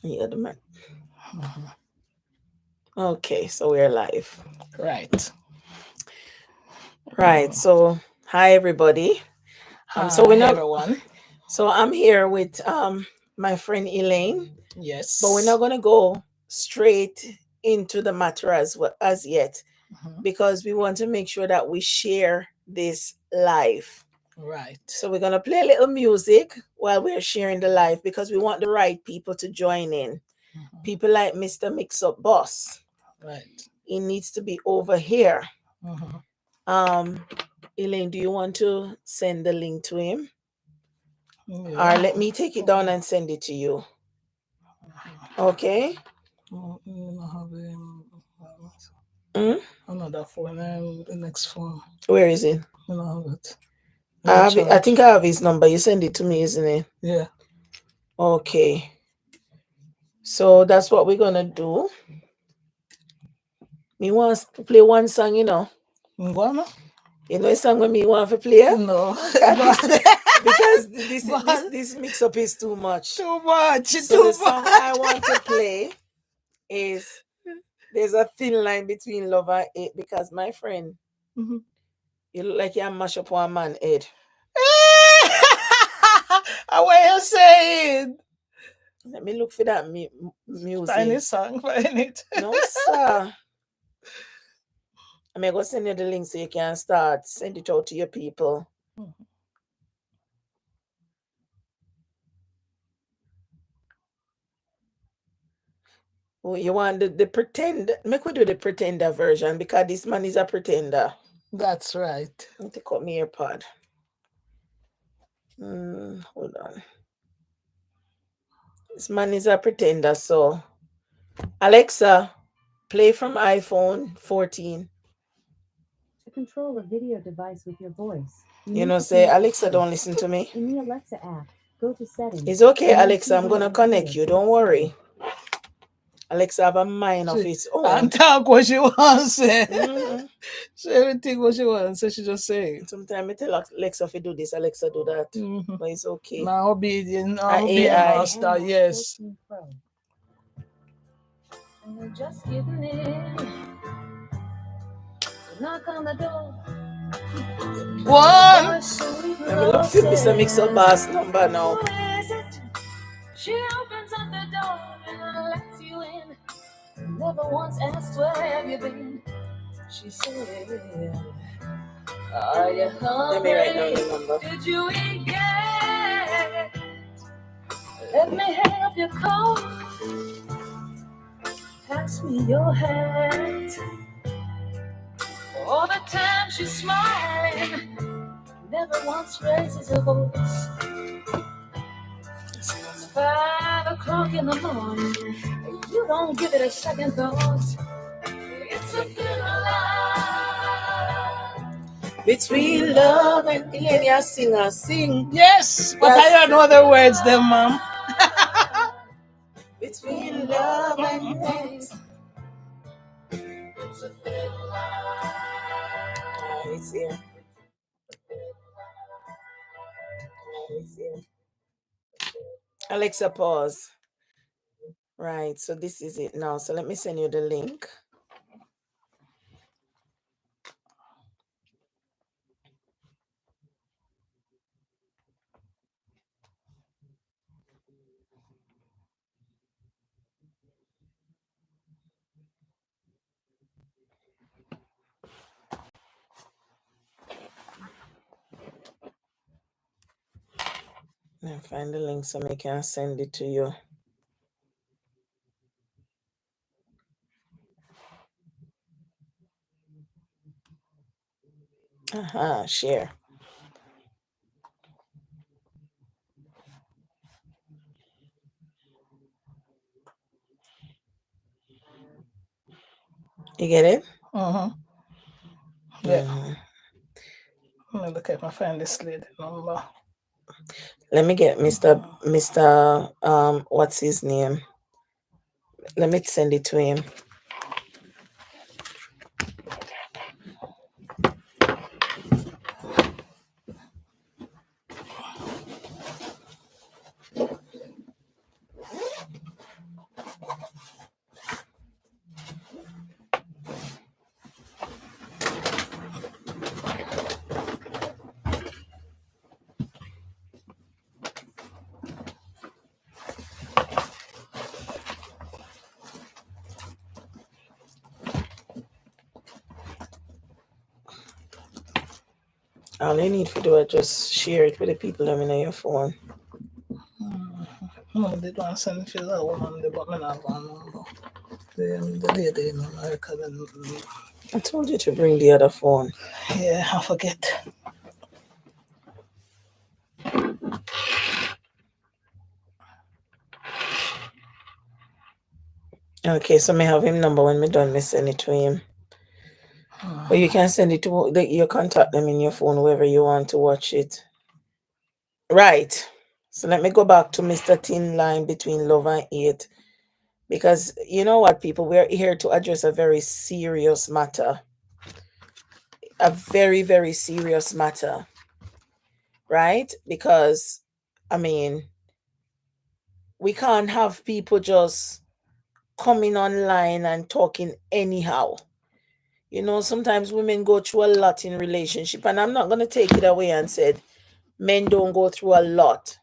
Yeah, the man. Okay, so we're live. Right. Right. So hi everybody. So Hi, we're not everyone. so I'm here with my friend Elaine, but we're not Yes. gonna go straight into the matter as yet Mhm. because we want to make sure that we share this live. Right. So we're gonna play a little music while we're sharing the live because we want the right people to join in. Mhm. People like Mr. Mixup Boss. Right. He needs to be over here. Mhm. Um, Elaine, do you want to send the link to him? Or Yeah. let me take it down and send it to you. Okay? I have Mm? another phone. The next phone. Where is it? I don't have it. I In have it. I charge. think I have his number. You send it to me, isn't it? Yeah. Okay. So that's what we're gonna do. Me wants to play one song, you know. Ngwana? You know a song when me want to play? No. God, Go this on. because this Go this on. this mix up is too much. Too much. So the Too song I much. want to play is There's a thin line between love and hate because my friend, Mhm. you look like you mash up one man head. What you saying? Let me look for that Find music. this song. Find it. No, sir. I'm going to send you the link so you can start. Send it out to your people. Oh, you want the pretend? Make we do the pretender version because this man is a pretender. That's right. Let me take out my earpod. Hold on. This man is a pretender. So, Alexa, play from iPhone 14. To control a video device with your voice, You know, say, Alexa, don't listen to me. in the Alexa app, go to settings. It's okay, and then Alexa. I'm TV going to and connect video you. Don't settings. worry. Alexa have a mind of She its and own. talk what she wants to say. Mm-hmm. She everything what she wants, so she just say it. Sometimes I tell Alexa if you do this, Alexa do that. Mm-hmm. But it's okay. Now obedient, A now obedient AI. master, yes. 14 Pro. And we're just getting in. Knock on the door. One. Let me look for Mr. Mixer Bass number now. Who is it? She opens up the door and lets you in. Never once asked where have you been. She said, are you hungry? Let me write down the number. Did you eat yet? Let me have your coat. Pass me your hat. All the time she's smiling, never once raises her voice. It's 5 o'clock in the morning. You don't give it a second thought. It's a thin line Between love and Ilenia singer sing. Yes, but Yes. I don't know the words then, ma'am. Between love and hate. It's a thin line. It's here. It's here. Alexa, pause. Right, so this is it now. So let me send you the link. I'll find the link so I can send it to you. Share. You get it? Mm-hmm. Yeah. Mm-hmm. Let me look at my find this lady number. Let me get Mr. What's his name? Let me send it to him. All you need to do is just share it with the people that in your phone. No, they don't send for that woman, but me not one number. The lady in America, I told you to bring the other phone. yeah, I forget. Okay, so me have him number when me done, me send it to him. But you can send it to you contact them in your phone wherever you want to watch it. Right. So let me go back to Mr. Thin Line between love and hate. Because you know what, people, we're here to address a very serious matter. A very, very serious matter. Right? Because, I mean, we can't have people just coming online and talking anyhow. You know, sometimes women go through a lot in relationship, and I'm not going to take it away and said men don't go through a lot,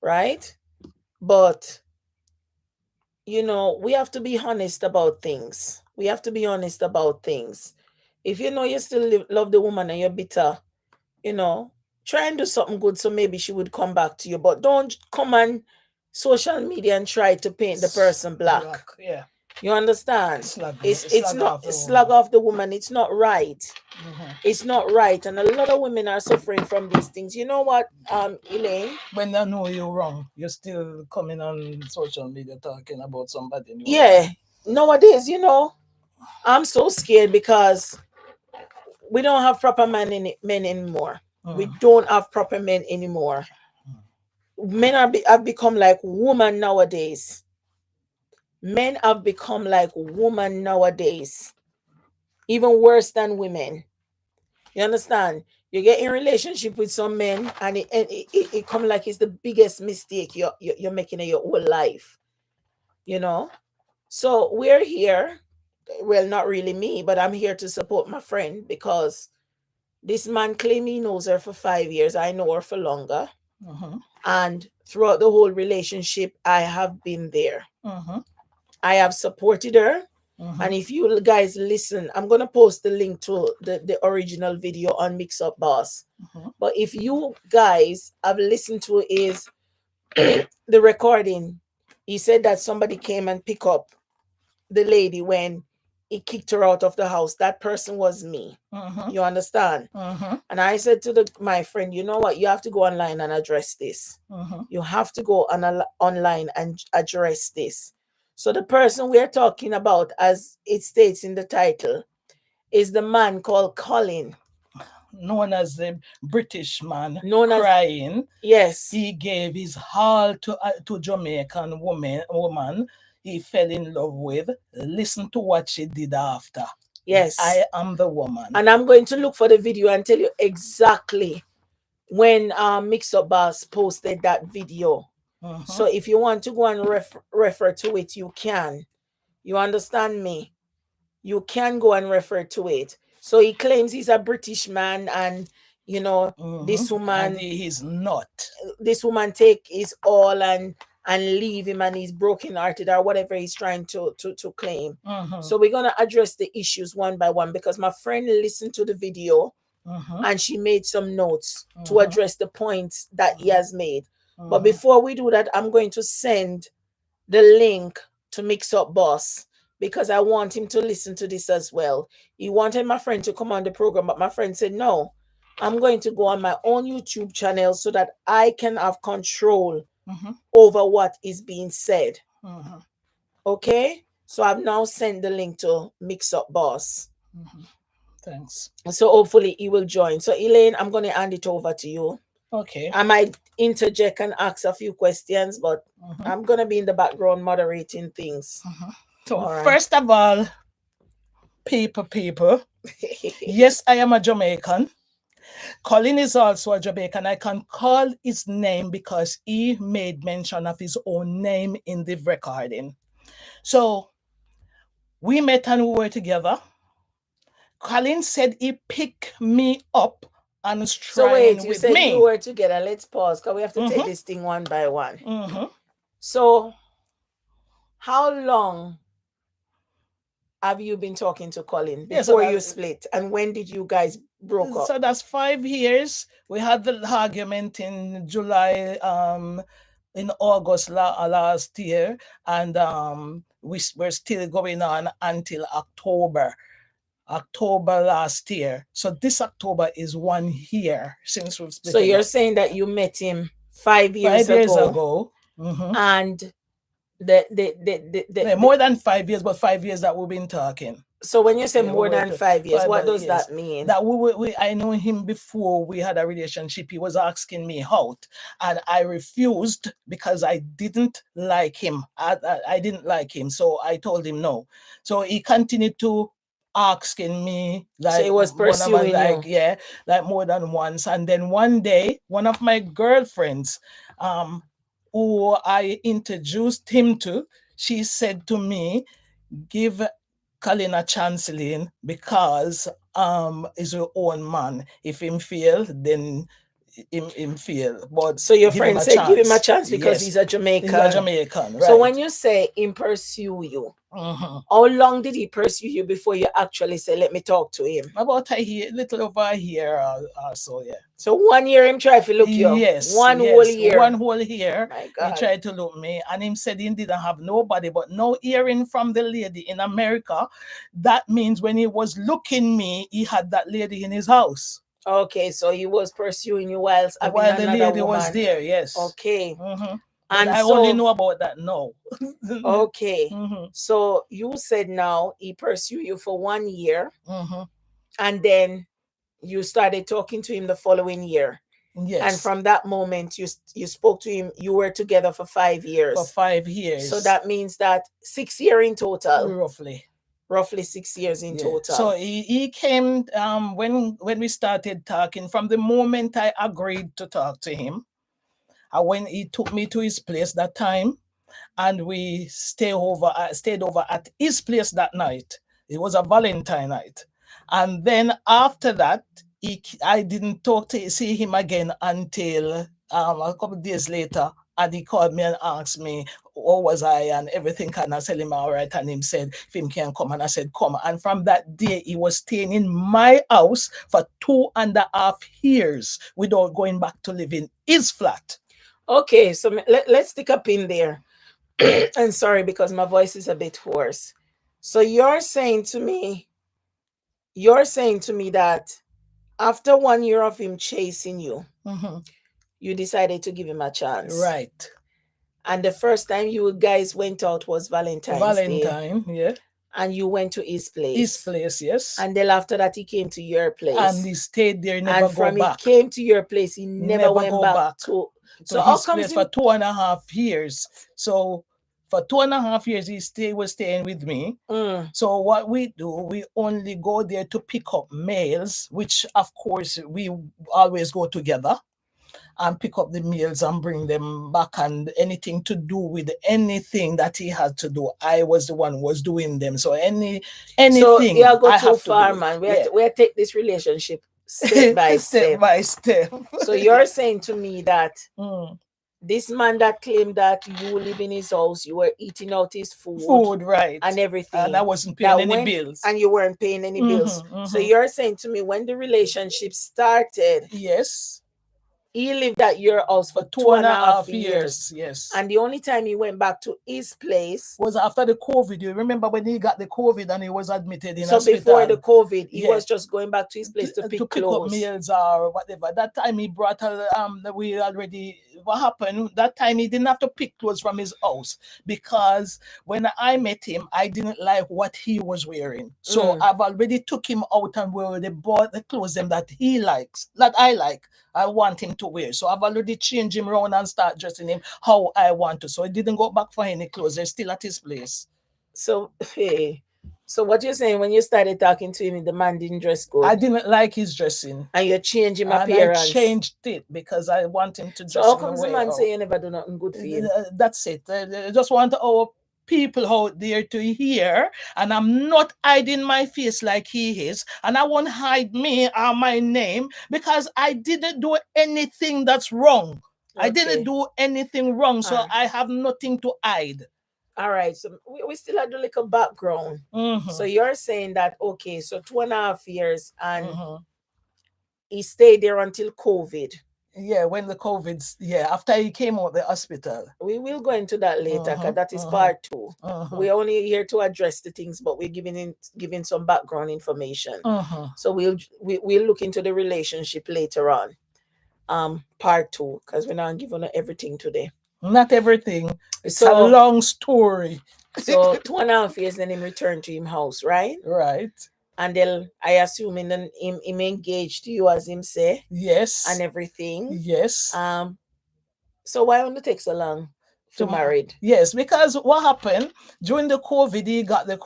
right? But you know, we have to be honest about things. We have to be honest about things. If you know you still love the woman and you're bitter, you know, try and do something good so maybe she would come back to you. But don't come on social media and try to paint the person black. Yeah. You understand? It's not slug off the woman. It's not right. It's not right, and a lot of women are suffering from these things. You know what, Elaine? When they know you're wrong, you're still coming on social media talking about somebody. Yeah, nowadays, you know, I'm so scared because we don't have proper men anymore. We don't have proper men anymore. Men have become like women nowadays. Men have become like women nowadays. Even worse than women. You understand? You get in relationship with some men and it come like it's the biggest mistake you're making in your whole life. You know? So we're here. Well, not really me, but I'm here to support my friend because this man claimed he knows her for 5 years. I know her for longer. And throughout the whole relationship, I have been there. I have supported her. And if you guys listen, I'm going to post the link to the original video on Mixup Boss. But if you guys have listened to his the recording, he said that somebody came and picked up the lady when he kicked her out of the house. That person was me. You understand? And I said to my friend, you know what? You have to go online and address this. You have to go online and address this. So the person we're talking about, as it states in the title, is the man called Colin. Known as the British man, crying. Yes. He gave his all to Jamaican woman he fell in love with. Listen to what she did after. Yes. I am the woman. And I'm going to look for the video and tell you exactly when Mixup Boss posted that video. So if you want to go and refer to it, you can. You understand me? You can go and refer to it. So he claims he's a British man, and you know, this woman, and he is not. This woman take his all and leave him, and he's broken-hearted or whatever he's trying to claim. So we're gonna address the issues one by one because my friend listened to the video and she made some notes to address the points that he has made. But before we do that, I'm going to send the link to Mixup Boss because I want him to listen to this as well. He wanted my friend to come on the program, but my friend said, no, I'm going to go on my own YouTube channel so that I can have control over what is being said. Okay? So I've now sent the link to Mixup Boss. Thanks. So hopefully he will join. So Elaine, I'm going to hand it over to you. Okay. I might interject and ask a few questions, but I'm going to be in the background moderating things. So first of all, people, yes, I am a Jamaican. Colin is also a Jamaican. I can call his name because he made mention of his own name in the recording. So we met and we were together. Colin said he picked me up and was trying with me. So wait, you said you were together. Let's pause because we have to take this thing one by one. So how long have you been talking to Colin Yes, so before you split? And when did you guys broke up? so that's 5 years. We had the argument in July, in August last year, and we're still going on until October last year. So this October is 1 year since we've split. So you're saying that you met him 5 years 5 years ago, ago. Mhm. and the More than 5 years, but 5 years that we've been talking. so when you say Yeah, more we were than 5 years, what does yes. that mean? That I know him before we had a relationship. He was asking me out, and I refused because I didn't like him. I didn't like him, so I told him no. So he continued to asking me, So like, he was one of my, pursuing like, you. yeah, like more than once. And then one day, one of my girlfriends, who I introduced him to, she said to me, give Colin a chance, Lynn, because he's your own man. If him fail, then him fail. But So your give him friend a said give him a chance. chance because Yes, he's a Jamaican. he's a Jamaican, right? So when you say him pursue you, Mhm. how long did he pursue you before you actually say, let me talk to him? About a year, little over a year or so, yeah. So 1 year him try to look you. Yes, One yes, whole year. 1 whole year. My He God. tried to look me, and him said he didn't have nobody, but no hearing from the lady in America. That means when he was looking me, he had that lady in his house. Okay, so he was pursuing you whilst having While the another lady was woman. there, yes. Okay. Mhm. But And I only so know about that now. okay. Mhm. So you said now he pursued you for 1 year, Mhm. and then you started talking to him the following year. And Yes, from that moment you spoke to him. You were together for 5 years. for 5 years. So that means that 6 years in total. roughly. 6 years in Yeah. total. So he came when we started talking. From the moment I agreed to talk to him, when he took me to his place that time, and we stayed over at his place that night. It was a Valentine night, and then after that, I didn't see him again until a couple of days later, and he called me and asked me how was I and everything. And I said him all right, and him said if him can come, and I said come. And from that day, he was staying in my house for 2.5 years without going back to live in his flat. Okay, so let's stick a pin there. And sorry because my voice is a bit hoarse. So you're saying to me that after 1 year of him chasing you, Mhm. you decided to give him a chance. Right. And the first time you guys went out was Valentine's Day. Valentine, yeah. And you went to his place. His place, yes. And then after that, he came to your place. And he stayed there, never and go from back. he came to your place, he never went go back to. So how his comes place for 2.5 years. So for 2.5 years, was staying with me. Mm. So what we do, we only go there to pick up mails, which of course we always go together and pick up the meals and bring them back, and anything to do with anything that he had to do, I was the one who was doing them. So anything So you go I too have far, to do man. it. We have to take this relationship step by Step by step. So you're saying to me that Mm. this man that claimed that you live in his house, you were eating out his Food, right, and everything, and I wasn't paying any bills, and you weren't paying any bills. So you're saying to me when the relationship started, yes, he lived at your house for 2.5 years. Yes. And the only time he went back to his place was after the COVID. You remember when he got the COVID and he was admitted in so hospital? Before the COVID, he Yeah. was just going back to his place to pick up clothes. meals or whatever. That time he brought we already, what happened, that time he didn't have to pick clothes from his house, because when I met him, I didn't like what he was wearing. So I've already took him out and we already bought the clothes them that he likes, that I like. I want him to wear. So I've already changed him around and start dressing him how I want to. So he didn't go back for any clothes. They're still at his place. So, hey, so what you're saying, when you started talking to him, the man didn't dress good? I didn't like his dressing. And you changed him and appearance? I changed it because I want him to dress. So how comes the man say you never do nothing good for him? That's it. I just want our people out there to hear, and I'm not hiding my face like he is, and I won't hide me or my name, because I didn't do anything that's wrong. I didn't do anything wrong, so I have nothing to hide. All right, so we still had a little background. So you're saying that, okay, so 2.5 years and he stayed there until COVID. Yeah, when the COVID, after he came out the hospital. We will go into that later because that is part 2. We're only here to address the things, but we're giving some background information. So we'll look into the relationship later on. Part 2, because we're not giving everything today. Not everything. It's a long story. So 2.5 years, then him returned to him house, right? Right. And then I assume him engaged you, as him say. Yes. And everything. Yes. So why only take so long to married? Yes, because what happened during the COVID, he get the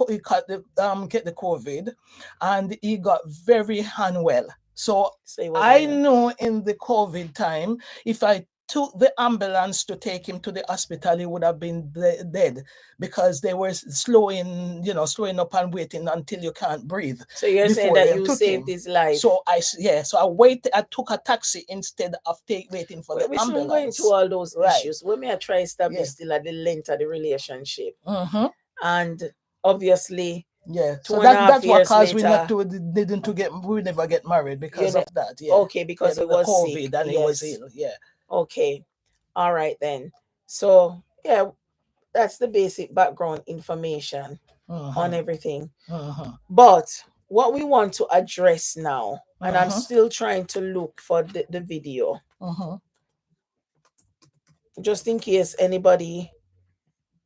COVID, and he got very unwell. So I know in the COVID time, if I took the ambulance to take him to the hospital, he would have been dead, because they were slowing up and waiting until you can't breathe. So you're saying that you saved his life. So I took a taxi instead of waiting for the ambulance. We're going through all those issues. We may try to establish still at the length of the relationship. And obviously, so that's what caused we never get married, because of that. Okay, because it was COVID sick. and he was ill. Okay. All right then. So that's the basic background information on everything. But what we want to address now, and I'm still trying to look for the video, just in case anybody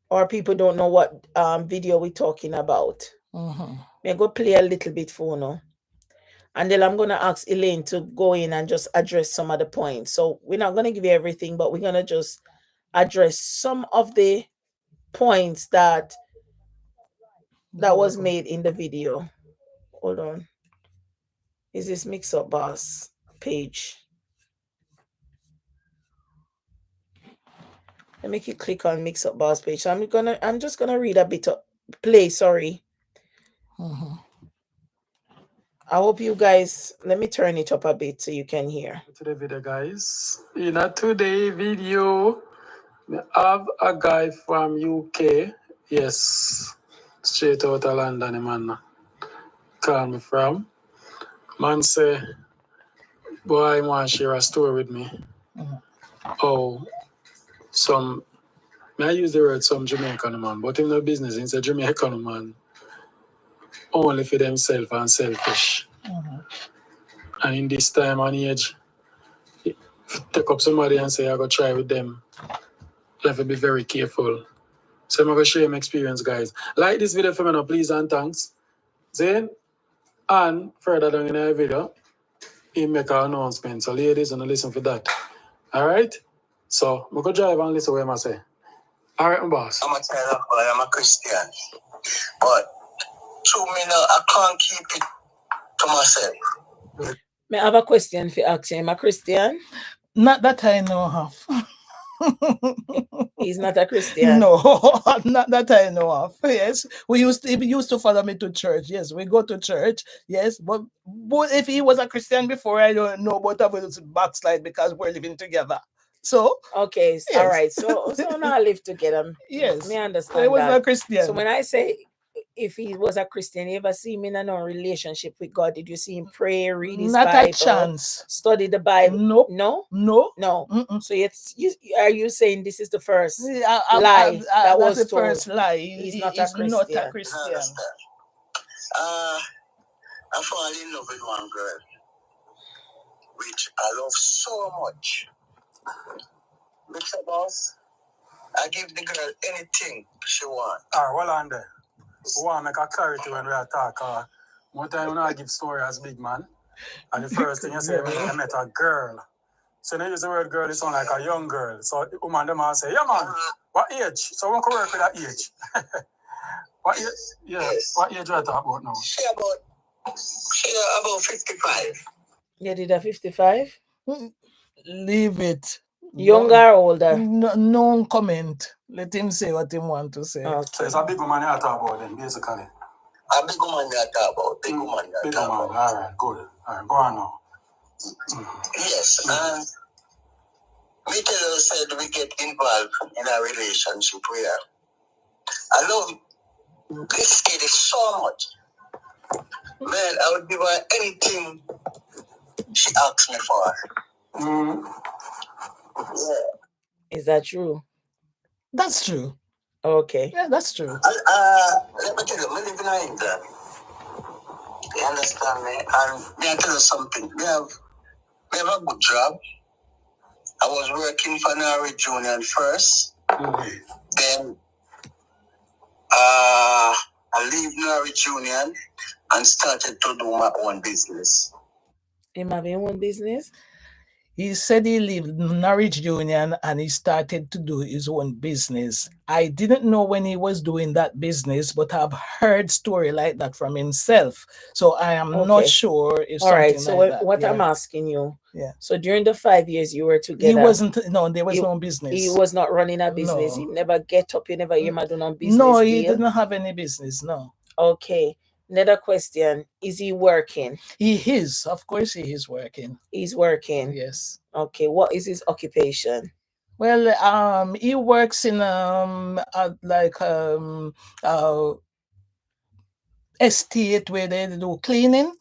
or people don't know what video we're talking about. May go play a little bit for now. And then I'm going to ask Elaine to go in and just address some of the points. So we're not going to give you everything, but we're going to just address some of the points that was made in the video. Hold on. Is this Mixup Boss page? Let me click on Mixup Boss page. So I'm just gonna read a bit of play. Sorry. I hope you guys, let me turn it up a bit so you can hear. To the video, guys. In a today video, we have a guy from UK. Yes, straight out of London, man. Call me from. Man say, boy, I want to share a story with me. Oh, may I use the word some Jamaican man, but in no business, it's a Jamaican man. Only for themselves and selfish. And in this time and age, take up somebody and say, I go try with them. You have to be very careful. So I'm going to share my experience, guys. Like this video for me now, please and thanks. Then, and further down in the video, he make an announcement. So ladies, and listen for that. All right? So, I'm going to drive and listen what I say. All right, my boss. I'm a child of God, I'm a Christian. But to me now, I can't keep it to myself. May I have a question for asking? Am a Christian? Not that I know of. He's not a Christian. No, not that I know of. Yes, he used to follow me to church. Yes, we go to church. Yes, but if he was a Christian before, I don't know, but I was backslide because we're living together. So okay, yes. All right. So now live together. Yes, me understand. He was a Christian. So when I say if he was a Christian, you ever see him in a relationship with God? Did you see him pray, read his Bible? Not a chance. Study the Bible? Nope. No. So are you saying this is the first lie that was the told? First lie. He's not a Christian. Not a Christian. I fall in love with one girl, which I love so much. Mr. Boss, I give the girl anything she wants. All right, well on there. We want to make a clarity when we are talking. One time when I give story as big man, and the first thing you say, I met a girl. So they use the word girl, it sound like a young girl. So the woman them all say, yeah man, what age? So we can work with that age. What age? Yes. What age are you talking about now? She about 55. You did a 55? Leave it. Younger or older? No comment. Let him say what he want to say. Okay. So it's a big woman you talk about then, basically. A big woman you talk about. Big woman you talk about. All right, good. All right, go on now. Yes, and me tell you, said we get involved in a relationship where I love this lady so much. Man, I would give her anything she asks me for. Yeah. Is that true? That's true. Okay. Yeah, that's true. Let me tell you, I live in England. You understand me? And may I tell you something? We have a good job. I was working for Norwich Union first. Then I leave Norwich Union and started to do my own business. Him have your own business? He said he left Norwich Union and he started to do his own business. I didn't know when he was doing that business, but I've heard story like that from himself. So I am not Okay. sure if All right. something So like that. what Yeah. I'm asking you, Yeah. so during the 5 years you were together, He wasn't. No, there was he, no business. he was not running a business. No. He never get up. He never hear do no business No, he deal. didn't have any business. No. Okay. Another question: is he working? He is. Of course, he is working. He's working. Yes. Okay. What is his occupation? Well, he works in estate where they do cleaning.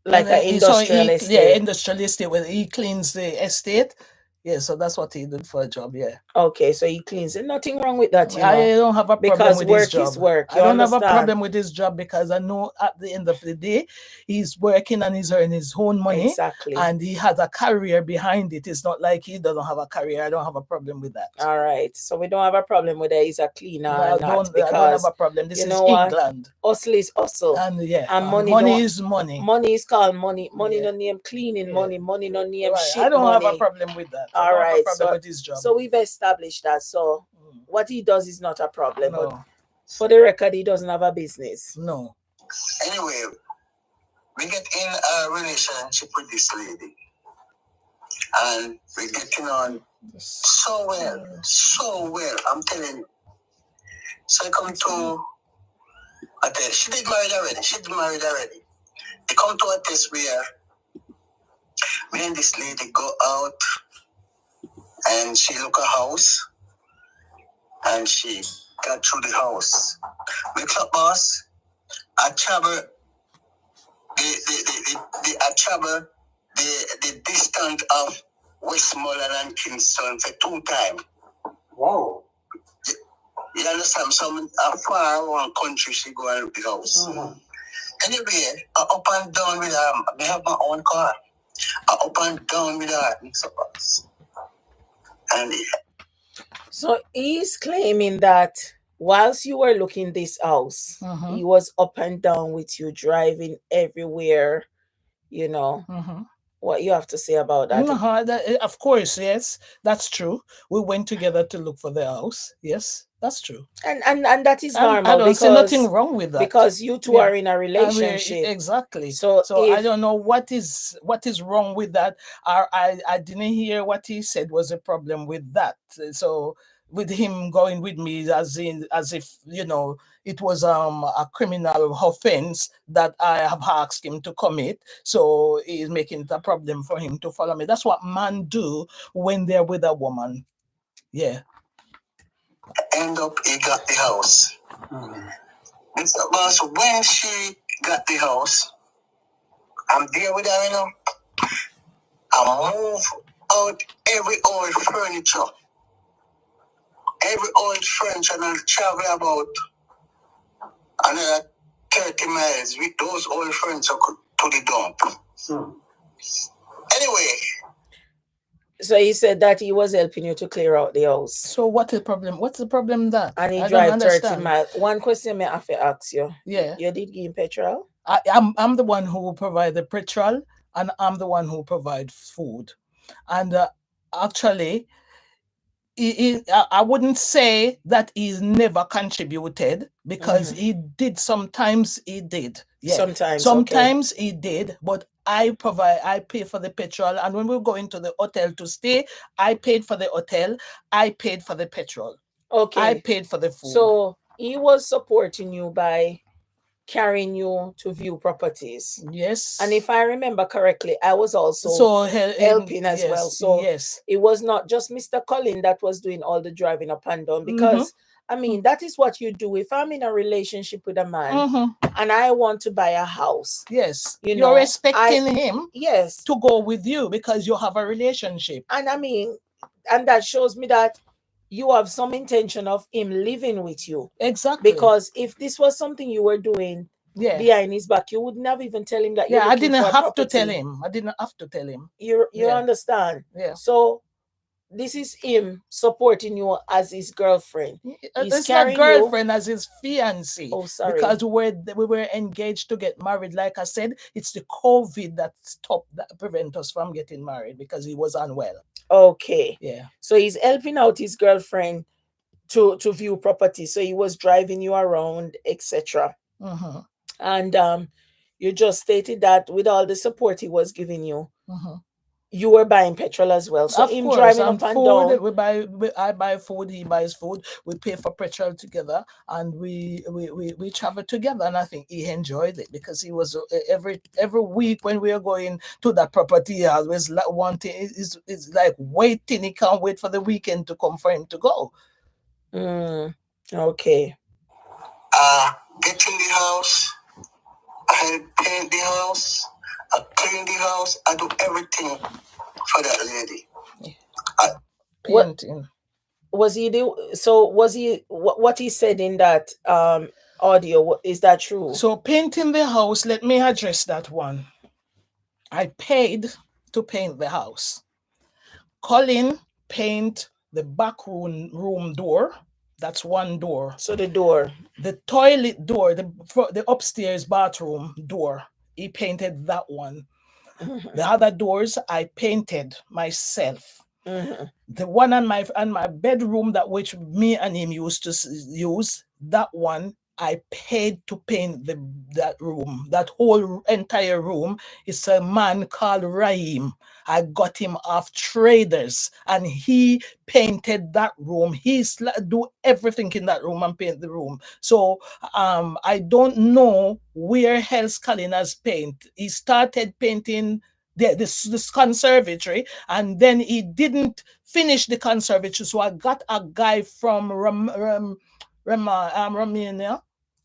Like an industrial estate. Yeah, industrial estate where he cleans the estate. Yeah, so that's what he did for a job. Yeah. Okay, so he cleans it. Nothing wrong with that, you know. I don't have a problem because with work his job. is work. I don't have a problem with his job because I know at the end of the day, he's working and he's earning his own money. Exactly. And he has a career behind it. It's not like he doesn't have a career. I don't have a problem with that. All right. So we don't have a problem whether he's a cleaner or not. I don't have a problem. This is England. Hustle is hustle. And yeah, and money is money. Money is called money. Money no name cleaning money. Money no name shit. I don't money. have a problem with that. All I don't right. have a problem with his job. So we've established that. So what he does is not a problem. No. But for the record, he doesn't have a business. No. Anyway, we get in a relationship with this lady. And we're getting on so well. I'm telling you. So I come to a test. She did married already. They come to a test where me and this lady go out and she look a house and she got through the house. Mixup boss, I travel the distance of Westmoreland and Kingston for 2 times. Wow. You understand? Some far one country she go and look the house. Anyway, I up and down with her. I have my own car. I up and down with her. Mixup boss. And so he's claiming that whilst you were looking this house, he was up and down with you, driving everywhere, you know. What you have to say about that? Of course, yes, that's true. We went together to look for the house. Yes, that's true. And that is normal. I don't see nothing wrong with that. Because you two are in a relationship. Exactly. So I don't know what is wrong with that. I didn't hear what he said was a problem with that. So with him going with me as if, you know, it was a criminal offense that I have asked him to commit. So he's making it a problem for him to follow me. That's what men do when they're with a woman. Yeah. End up he got the house. Mr. Boss, when she got the house, I'm there with her, you know. I move out every old furniture. Every old furniture and I travel about another 30 miles with those old furniture to the dump. Anyway. So he said that he was helping you to clear out the house. So what's the problem? What's the problem that? And he drive 30 miles. One question I have to ask you. Yeah. You did give him petrol? I'm the one who provide the petrol and I'm the one who provide food. And actually, I wouldn't say that he's never contributed because he did. Sometimes he did. Yeah. Sometimes he did, but I pay for the petrol. And when we go into the hotel to stay, I paid for the hotel. I paid for the petrol. Okay. I paid for the food. So he was supporting you by carrying you to view properties. Yes. And if I remember correctly, I was also so helping as yes, well. So yes. it was not just Mr. Colin that was doing all the driving up and down, Mm-hmm. because I mean, that is what you do. If I'm in a relationship with a man Mm-hmm. and I want to buy a house, Yes, you you're know, expecting him yes, to go with you because you have a relationship. and I mean, and that shows me that you have some intention of him living with you. Exactly. Because if this was something you were doing yeah, behind his back, you wouldn't have even tell him that you're yeah, I looking didn't for a have to tell property. him. I didn't have to tell him. You Yeah. understand? Yeah. So this is him supporting you as his girlfriend. He's It's not carrying you. girlfriend, as his fiancé. Oh, sorry. Because we were engaged to get married. Like I said, it's the COVID that prevent us from getting married because he was unwell. Okay. Yeah. So he's helping out his girlfriend to view property. So he was driving you around, etc. Mm-hmm. And you just stated that with all the support he was giving you, Mm-hmm. you were buying petrol as well. So Of him course, driving and up and food. down. I buy food. He buys food. We pay for petrol together, and we travel together. And I think he enjoyed it because he was every week when we are going to that property, he always wanting is like waiting. He can't wait for the weekend to come for him to go. Okay. Get in the house. I paint the house. I clean the house. I do everything for that lady. Painting. Was he what he said in that audio, is that true? So painting the house, let me address that one. I paid to paint the house. Colin paint the back room door. That's one door. So the door. The toilet door, the upstairs bathroom door, he painted that one. The other doors I painted myself. Mm-hmm. The one on my bedroom, that which me and him used to use, that one I paid to paint that room. That whole entire room is a man called Raheem. I got him off Traders, and he painted that room. He do everything in that room and paint the room. So I don't know where else Colin has paint. He started painting this conservatory, and then he didn't finish the conservatory. So I got a guy from Romania,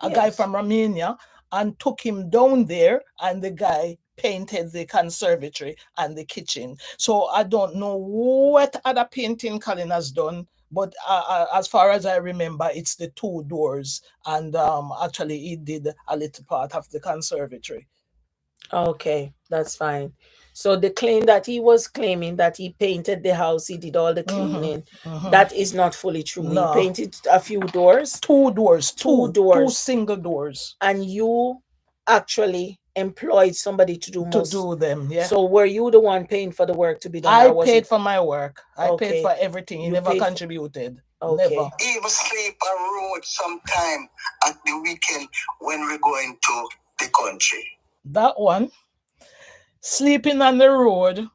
guy from Romania, and took him down there, and the guy painted the conservatory and the kitchen. So I don't know what other painting Colin has done, but as far as I remember, it's the two doors, and actually he did a little part of the conservatory. Okay, that's fine. So the claim that he was claiming that he painted the house, he did all the cleaning, that is not fully true. No. He painted a few doors. Two doors. Two doors. Two single doors. And you actually employed somebody to do them, yeah. So were you the one paying for the work to be done? I paid for my work. I Okay. paid for everything. He never contributed. Okay. Never. Even sleep on road sometime at the weekend when we're going to the country. That one, sleeping on the road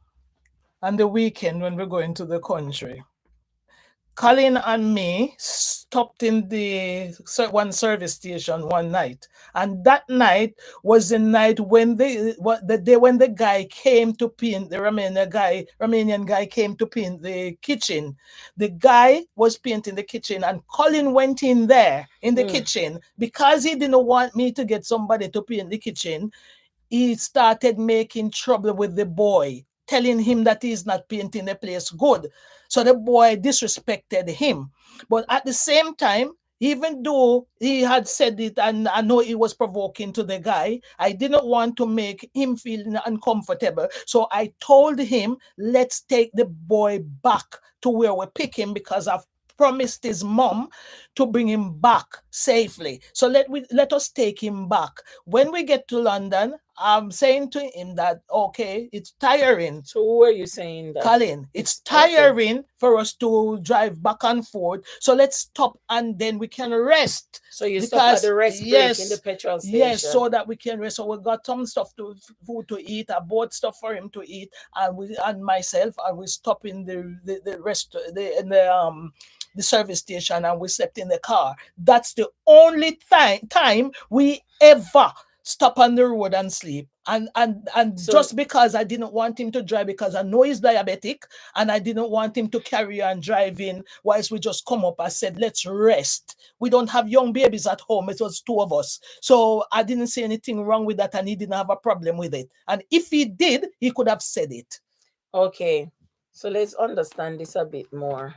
on the weekend when we're going to the country. Colin and me stopped in the one service station one night, and that night was the night when the guy came to paint, the Romanian guy came to paint the kitchen. The guy was painting the kitchen, and Colin went in there in the kitchen because he didn't want me to get somebody to paint the kitchen. He started making trouble with the boy, telling him that he's not painting the place good. So the boy disrespected him. But at the same time, even though he had said it and I know he was provoking to the guy, I didn't want to make him feel uncomfortable. So I told him, let's take the boy back to where we pick him, because I've promised his mom to bring him back safely. So let us take him back. When we get to London, I'm saying to him that, okay, it's tiring. So who are you saying that? Colin, it's tiring for us to drive back and forth. So let's stop and then we can rest. So you stop at the rest break in the petrol station? Yes, so that we can rest. So we got some food to eat. I bought stuff for him to eat, and myself, and we stop in the rest in the the service station and we slept in the car. That's the only time we ever stop on the road and sleep. And So- just because I didn't want him to drive, because I know he's diabetic, and I didn't want him to carry on driving whilst we just come up, I said, let's rest. We don't have young babies at home. It was two of us. So I didn't see anything wrong with that, and he didn't have a problem with it. And if he did, he could have said it. Okay, so let's understand this a bit more.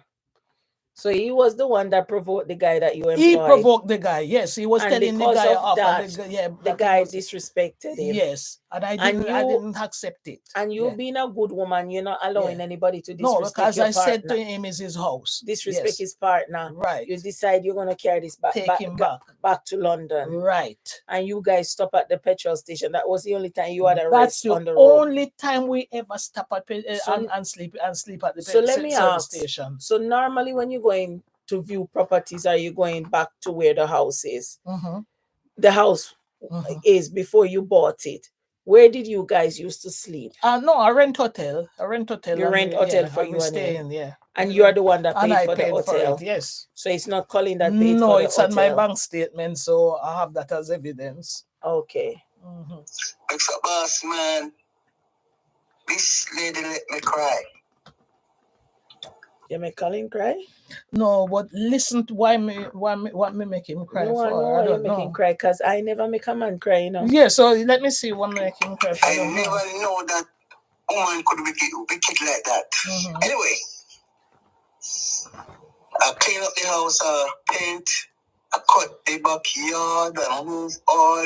So he was the one that provoked the guy that you employed. He provoked the guy. Yes, he was And telling the because guy of off, that, and the the guy disrespected him. Yes, and I And didn't accept it. And you Yeah. being a good woman, you're not allowing Yeah. anybody to No, disrespect because your I partner. said to him, "Is his house." Disrespect Yes. his partner. Right. You decide you're gonna carry this Take him back to London. Right. And you guys stop at the petrol station. That was the only time you had a That's rest the on the road. only time we ever stop at So- and sleep at the So let me service ask. station. So normally when you're going to view properties, are you going back to where the house is? Mm-hmm. The house Mm-hmm. is before you bought it. Where did you guys used to sleep? No, I rent hotel. You and rent hotel for and you we and stay him. in, yeah. And you are the one that And paid I for the paid for hotel. it, yes. So it's not Colin that paid No, for the it's hotel. on my bank statement, so I have that as evidence. Okay. Mm-hmm. Mixup boss, man. This lady let me cry. You make Colin cry? No, but listen to what me make him cry No, I know for. why I you don't make him know. cry, because I never make a man cry, you know. Yeah, so let me see what make him cry for. I never know that woman could be wicked like that. Mm-hmm. Anyway, I clean up the house, paint, I cut the backyard, I move all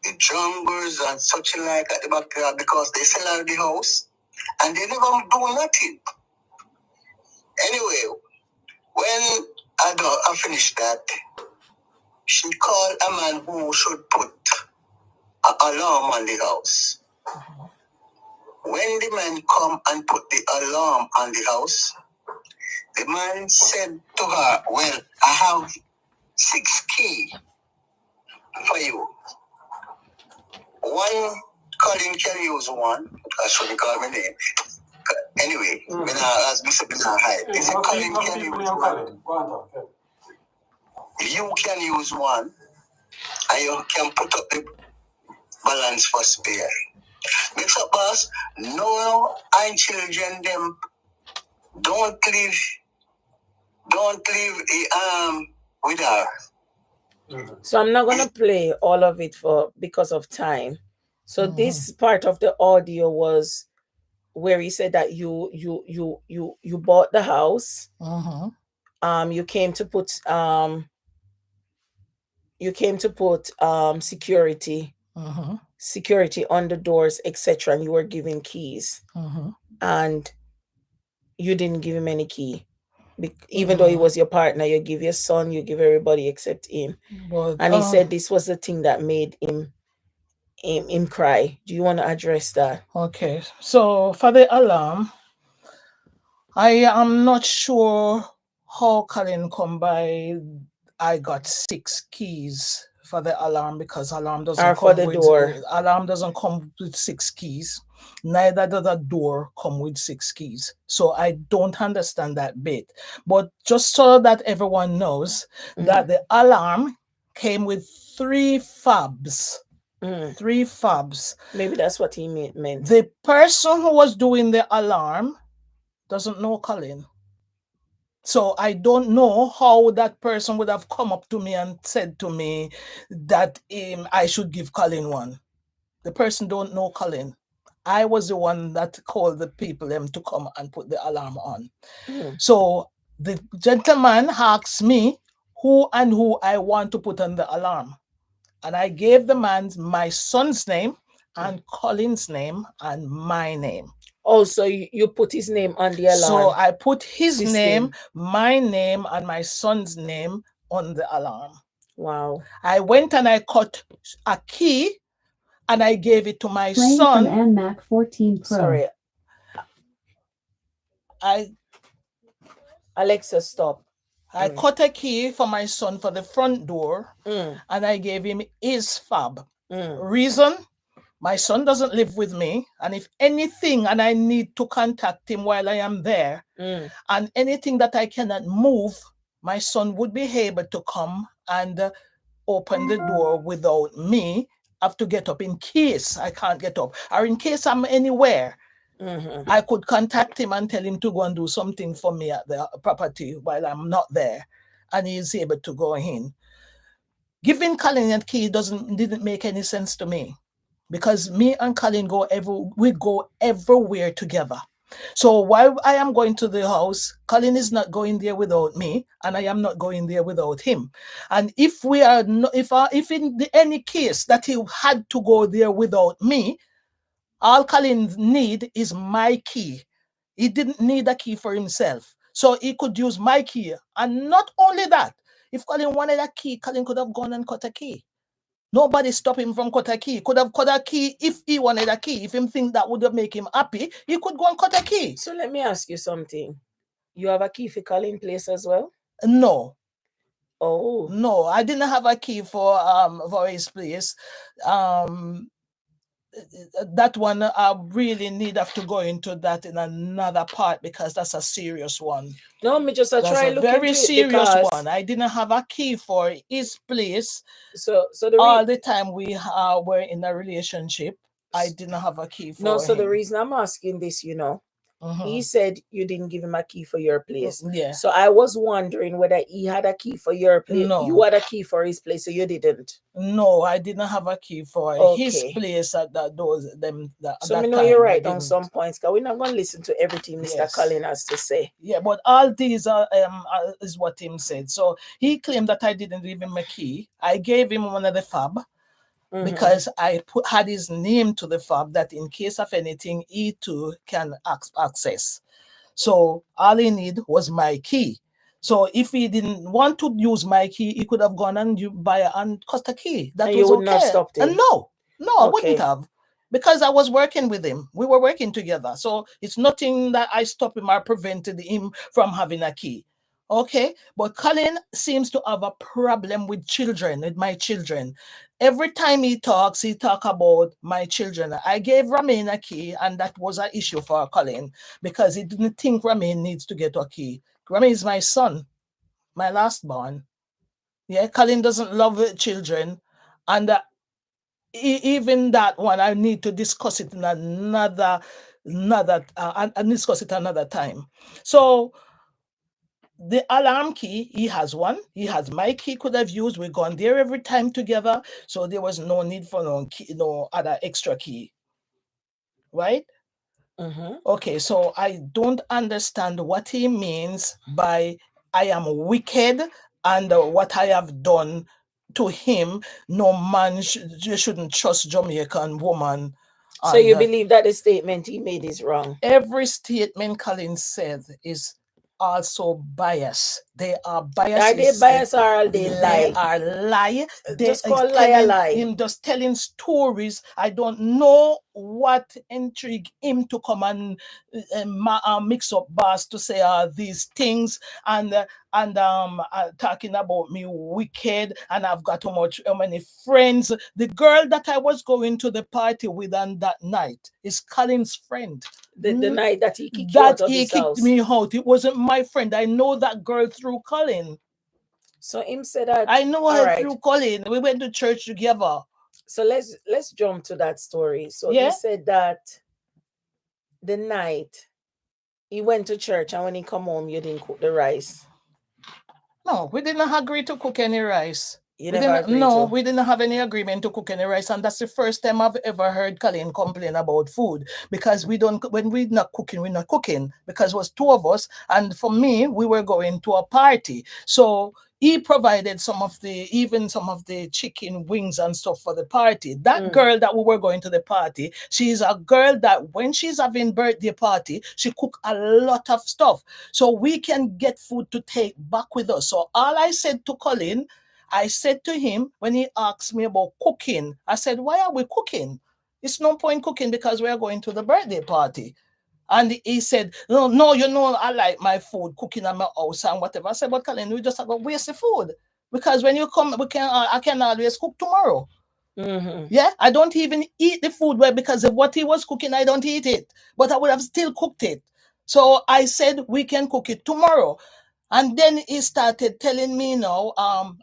the jungles and such like at the backyard because they sell out the house and they never do nothing. Anyway, when I finished that, she called a man who should put an alarm on the house. When the man come and put the alarm on the house, the man said to her, well, I have 6 keys for you. One, Colin can use one. I shouldn't call my name. Anyway, when I asked Mr. Binahide, he said, Colin can use one. You can use one, and you can put up the balance for spare. Mixup boss, no, and children them don't live with her. So I'm not gonna play all of it because of time. So Mhm. this part of the audio was where he said that you bought the house. Mm-hmm. You came to put security Mm-hmm. security on the doors, etc., and you were giving keys, Mm-hmm. and you didn't give him any key. Even though he was your partner, you give your son, you give everybody except him. But, And he said this was the thing that made him cry. Do you want to address that? okay. So for the alarm, I am not sure how Colin come by. I got 6 keys for the alarm because alarm doesn't Or come for the with door. Alarm doesn't come with 6 keys. Neither does a door come with 6 keys. So I don't understand that bit. But just so that everyone knows that the alarm came with 3 fobs. 3 fobs. Maybe that's what he meant. The person who was doing the alarm doesn't know Colin. So I don't know how that person would have come up to me and said to me that I should give Colin one. The person don't know Colin. I was the one that called the people to come and put the alarm on. So the gentleman asked me who I want to put on the alarm. And I gave the man my son's name and Colin's name and my name. Oh, so you put his name on the alarm. So I put his system. name, my name, and my son's name on the alarm. Wow. I went and I cut a key and I gave it to my Playing son. from NMAC 14 Pro. Sorry. Alexa, stop. I cut a key for my son for the front door and I gave him his fob. Reason? My son doesn't live with me, and if anything, and I need to contact him while I am there, and anything that I cannot move, my son would be able to come and open the door without me have to get up in case I can't get up, or in case I'm anywhere. I could contact him and tell him to go and do something for me at the property while I'm not there, and he's able to go in. Giving Colin a key didn't make any sense to me, because me and Colin we go everywhere together. So while I am going to the house, Colin is not going there without me, and I am not going there without him. And if we are if in any case that he had to go there without me, all Colin need is my key. He didn't need a key for himself, so he could use my key. And not only that, if Colin wanted a key, Colin could have gone and cut a key. Nobody stopped him from cut a key. Could have cut a key if he wanted a key. If him think that would make him happy, he could go and cut a key. So let me ask you something. You have a key for Colin place as well? No. Oh. No, I didn't have a key for his place. That one I really need have to go into that in another part, because that's a serious one. No, me just that's try a look very into serious it, one. I didn't have a key for his place. So all the time we were in a relationship, I didn't have a key for no. So him. the reason I'm asking this, he said you didn't give him a key for your place. Yeah. So I was wondering whether he had a key for your place. No. You had a key for his place, so you didn't. No, I didn't have a key for his place at So that me know time. you're right on some points, because we're not going to listen to everything Mr. Yes. Colin has to say. Yeah, but all these are is what him said. So he claimed that I didn't give him a key. I gave him one of the fob, because I had his name to the fob, that in case of anything, he too can access. So all he need was my key. So if he didn't want to use my key, he could have gone and buy and cut a key. That And was you would not stop him? And no, I wouldn't have, because I was working with him. We were working together. So it's nothing that I stopped him or prevented him from having a key. Okay, but Colin seems to have a problem with my children. Every time he talk about my children. I gave Ramin a key, and that was an issue for Colin, because he didn't think Ramin needs to get a key. Ramin is my son, my last born. Yeah, Colin doesn't love children, and even that one I need to discuss it in another and discuss it another time. So the alarm key, he has one. He has my key, could have used. We've gone there every time together. So there was no need for no other extra key. Right? Okay, so I don't understand what he means by I am wicked and what I have done to him. No man shouldn't trust Jamaican woman. So you believe that the statement he made is wrong? Every statement Colin said is also bias. They are biased. Are they biased or are they lie? They are lie. Just call lie a lie. Him just telling stories. I don't know what intrigued him to come and mix up bars to say these things and talking about me wicked, and I've got how many friends. The girl that I was going to the party with on that night is Colin's friend. The night that he kicked you out of his house. Kicked me out. It wasn't my friend. I know that girl through Colin. So him said that I know her through Colin. We went to church together. So let's jump to that story. So he said that the night he went to church, and when he come home, you didn't cook the rice. No, we didn't agree to cook any rice. We didn't have any agreement to cook any rice, and that's the first time I've ever heard Colin complain about food, because when we're not cooking, because it was two of us, and for me, we were going to a party. So he provided some of the chicken wings and stuff for the party. That girl that we were going to the party, she's a girl that when she's having birthday party, she cook a lot of stuff. So we can get food to take back with us. So all I said to Colin, I said to him when he asked me about cooking, I said, why are we cooking? It's no point cooking because we are going to the birthday party. And he said, no, I like my food, cooking at my house and whatever. I said, but Colin, we just have to waste the food. Because when you come, I can always cook tomorrow. Yeah, I don't even eat the food because of what he was cooking, I don't eat it. But I would have still cooked it. So I said, we can cook it tomorrow. And then he started telling me now,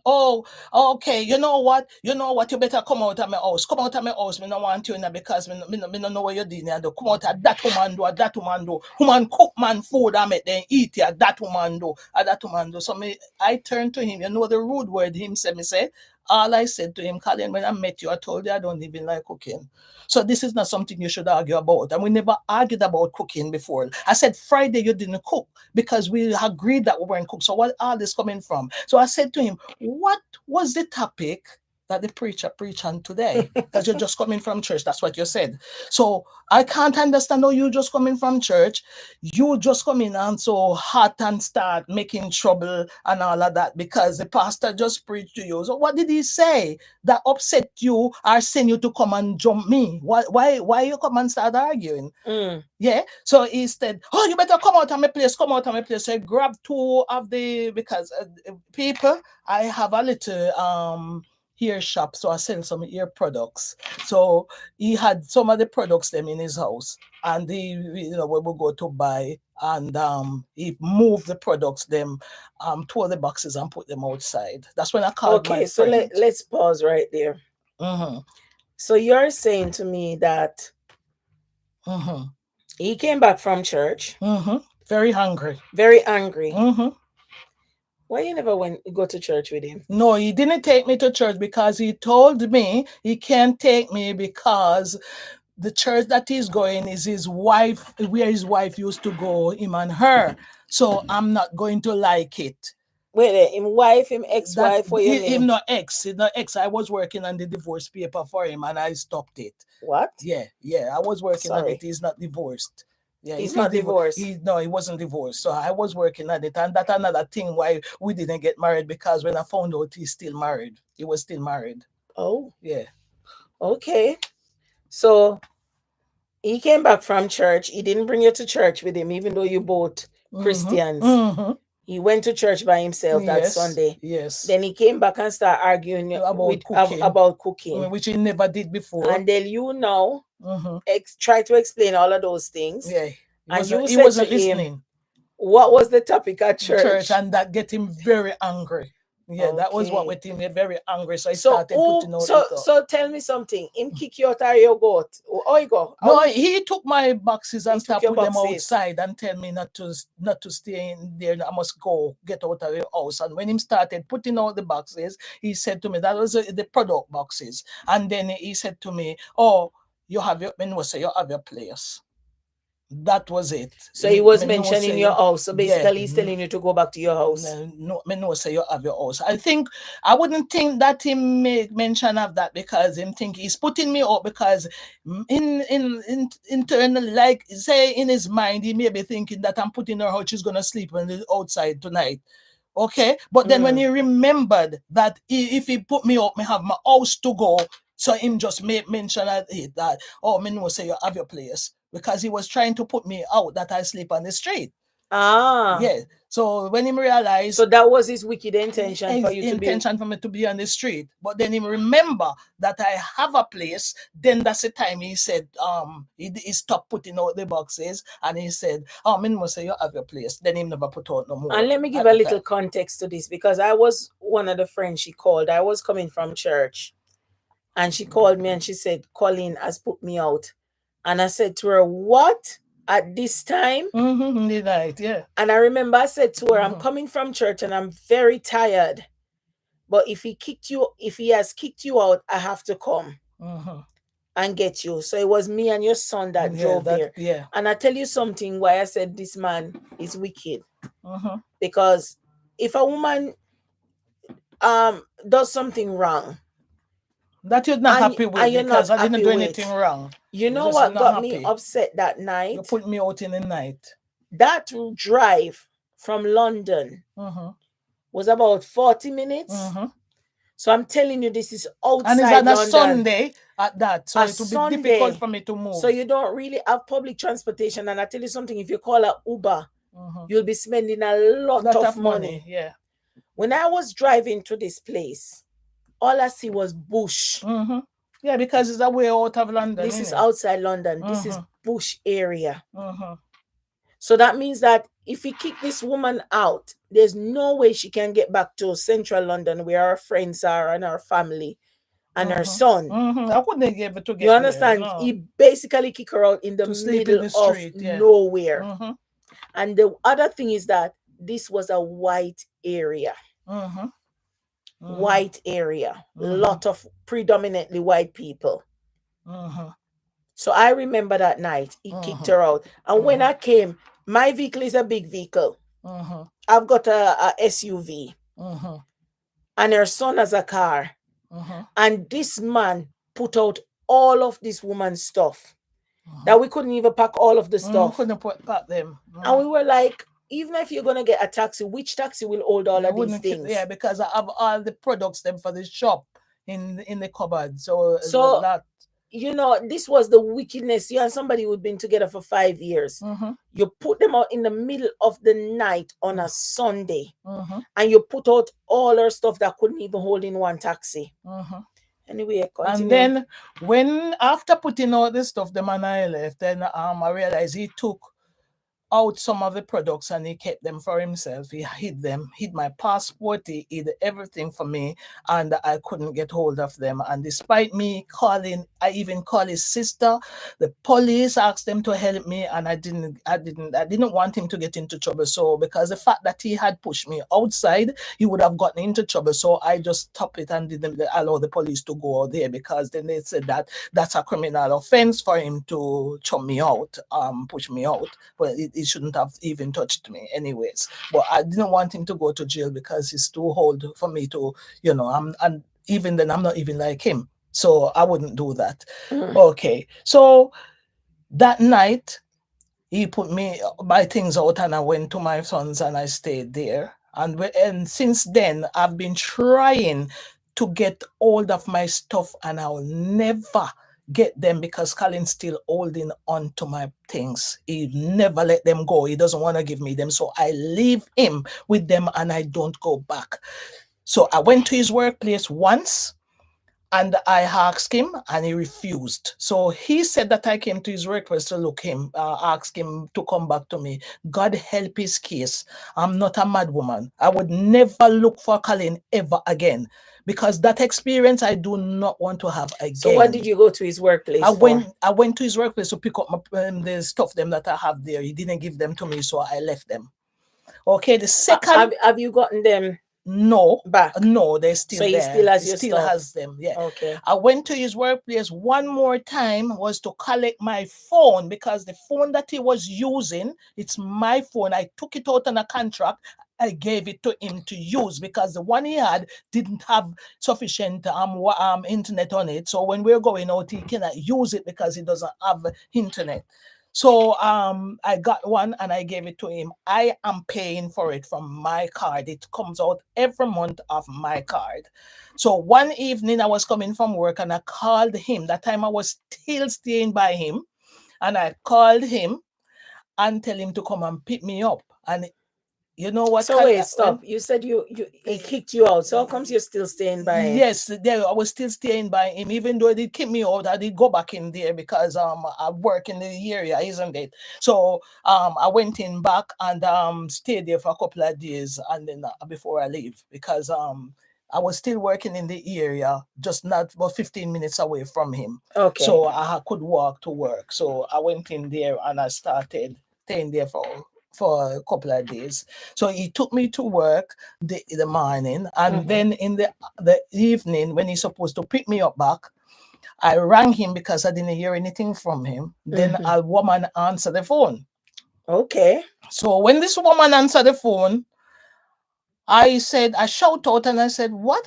oh, okay, you know what, you better come out of my house. Come out of my house. Me no want you in there because me no know what you're doing. And come out of that woman do, that woman do. Woman cook man food and make them eat it. That woman do, that woman do. So I turned to him. You know the rude word him said. Me say, all I said to him, Colin, when I met you, I told you I don't even like cooking. So this is not something you should argue about. And we never argued about cooking before. I said, Friday you didn't cook because we agreed that we weren't cook. So what are this coming from? So I said to him, what was the topic that the preacher preached on today? Because you're just coming from church. That's what you said. So I can't understand how you just coming from church. You just come in and so hot and start making trouble and all of that because the pastor just preached to you. So what did he say that upset you or send you to come and jump me? Why you come and start arguing? Yeah. So he said, oh, you better come out of my place, come out of my place. So I grabbed two of the, because people, I have a little ear shop, so I sell some ear products. So he had some of the products them in his house, and he, we will go to buy, and he moved the products them, tore the boxes and put them outside. That's when I called my so friend. let's pause right there. So you're saying to me that he came back from church, very hungry, very angry. Why you never go to church with him? No, he didn't take me to church because he told me he can't take me because the church that he's going is his wife, where his wife used to go, him and her. So I'm not going to like it. Wait, him wife, him ex-wife, what you mean? Him not ex. I was working on the divorce paper for him and I stopped it. What? Yeah, I was working on it. He's not divorced. Yeah, he's not divorced. No, he wasn't divorced. So I was working on it. And that's another thing why we didn't get married, because when I found out he's still married, he was still married. Oh. Yeah. Okay. So he came back from church. He didn't bring you to church with him, even though you both Christians. He went to church by himself that Sunday. Yes. Then he came back and started arguing about cooking. Which he never did before. And then try to explain all of those things. Yeah. He wasn't listening. What was the topic at church? And that get him very angry. Yeah, okay. That was what made him very angry. So he started putting out So tell me something. Him kick you out or you go? Oh, you go? No, he took my boxes and started put them outside and tell me not to stay in there. I must go get out of the house. And when he started putting out the boxes, he said to me, that was the product boxes. And then he said to me, oh, you have your place. That was it. So he was mentioning your house. So basically, he's telling you to go back to your house. No, say you have your house. I wouldn't think that he make mention of that because him think he's putting me up because in internally, like say in his mind, he may be thinking that I'm putting her out. She's gonna sleep on the outside tonight. Okay, but then when he remembered that if he put me up, me have my house to go. So him just made mention of it that, oh, me no say you have your place. Because he was trying to put me out that I sleep on the street. Yeah. So when he realized, so that was his wicked intention for you for me to be on the street. But then he remember that I have a place. Then that's the time he said, he stopped putting out the boxes and he said, oh, me must say you have your place. Then he never put out no more. And let me give a little context to this because I was one of the friends she called. I was coming from church, and she called me and she said, Colleen has put me out. And I said to her, what? At this time? In the night, yeah. And I remember I said to her, I'm coming from church and I'm very tired. But if he has kicked you out, I have to come and get you. So it was me and your son that drove there. Yeah. And I tell you something why I said this man is wicked. Because if a woman does something wrong, that you're not happy with because I didn't do anything wrong. You know what got me upset that night? You put me out in the night. That drive from London was about 40 minutes. So I'm telling you, this is outside London. And it's on a Sunday at that. So it will be difficult for me to move. So you don't really have public transportation. And I tell you something, if you call an Uber, you'll be spending a lot of money. Yeah. When I was driving to this place, all I see was bush. Yeah, because it's away out of London. This is outside London. This is bush area. So that means that if he kick this woman out, there's no way she can get back to central London where her friends are and her family and her son. I couldn't be able to get You understand? there, no. He basically kick her out in the To sleep in middle the of street, yeah. nowhere. And the other thing is that this was a white area. White area. Lot of predominantly white people. So I remember that night he kicked her out. And when I came, my vehicle is a big vehicle. I've got a SUV. And her son has a car. And this man put out all of this woman's stuff. That we couldn't even pack all of the stuff. Couldn't pack them. And we were like, even if you're gonna get a taxi, which taxi will hold all of these things? Yeah, because I have all the products them for the shop in the cupboard. So that, you know, this was the wickedness. You and somebody who'd been together for 5 years. You put them out in the middle of the night on a Sunday, and you put out all her stuff that couldn't even hold in one taxi. Anyway, continue. And then when after putting all this stuff, the man I left, then I realized he took out some of the products and he kept them for himself. He hid them, hid my passport, he hid everything for me, and I couldn't get hold of them. And despite me calling, I even called his sister, the police asked them to help me, and I didn't want him to get into trouble. So because the fact that he had pushed me outside, he would have gotten into trouble. So I just stopped it and didn't allow the police to go out there, because then they said that that's a criminal offense for him to chum me out, push me out. Well, he shouldn't have even touched me anyways. But I didn't want him to go to jail because he's too old for me to, you know, and even then I'm not even like him. So I wouldn't do that. Okay. So that night he put my things out and I went to my son's and I stayed there. And since then I've been trying to get hold of my stuff and I'll never get them because Colin's still holding on to my things. He never let them go. He doesn't want to give me them. So I leave him with them and I don't go back. So I went to his workplace once and I asked him and he refused. So he said that I came to his workplace to ask him to come back to me. God help his case. I'm not a mad woman. I would never look for Colin ever again, because that experience I do not want to have again. So what did you go to his workplace for? I went to his workplace to pick up the stuff them that I have there. He didn't give them to me, so I left them. Okay, the second... Have you gotten them? No, back. No, they're still so there. He still has he your still stuff. Has them. Yeah. Okay. I went to his workplace one more time, was to collect my phone, because the phone that he was using, it's my phone. I took it out on a contract. I gave it to him to use because the one he had didn't have sufficient internet on it. So when we're going out, he cannot use it because he doesn't have internet. So I got one and I gave it to him. I am paying for it from my card. It comes out every month off my card. So one evening I was coming from work and I called him. That time I was still staying by him. And I called him and tell him to come and pick me up. And you know what? So wait, stop. You said he kicked you out. So how comes you're still staying by him? Yes, I was still staying by him, even though they kicked me out. I did go back in there because I work in the area, isn't it? So I went in back and stayed there for a couple of days, and then before I leave, because I was still working in the area, just not about 15 minutes away from him. Okay. So I could walk to work. So I went in there and I started staying there for a couple of days. So he took me to work the morning, and then in the evening, when he's supposed to pick me up back, I rang him because I didn't hear anything from him. Then a woman answered the phone. Okay. So when this woman answered the phone, I shout out and I said, "What?"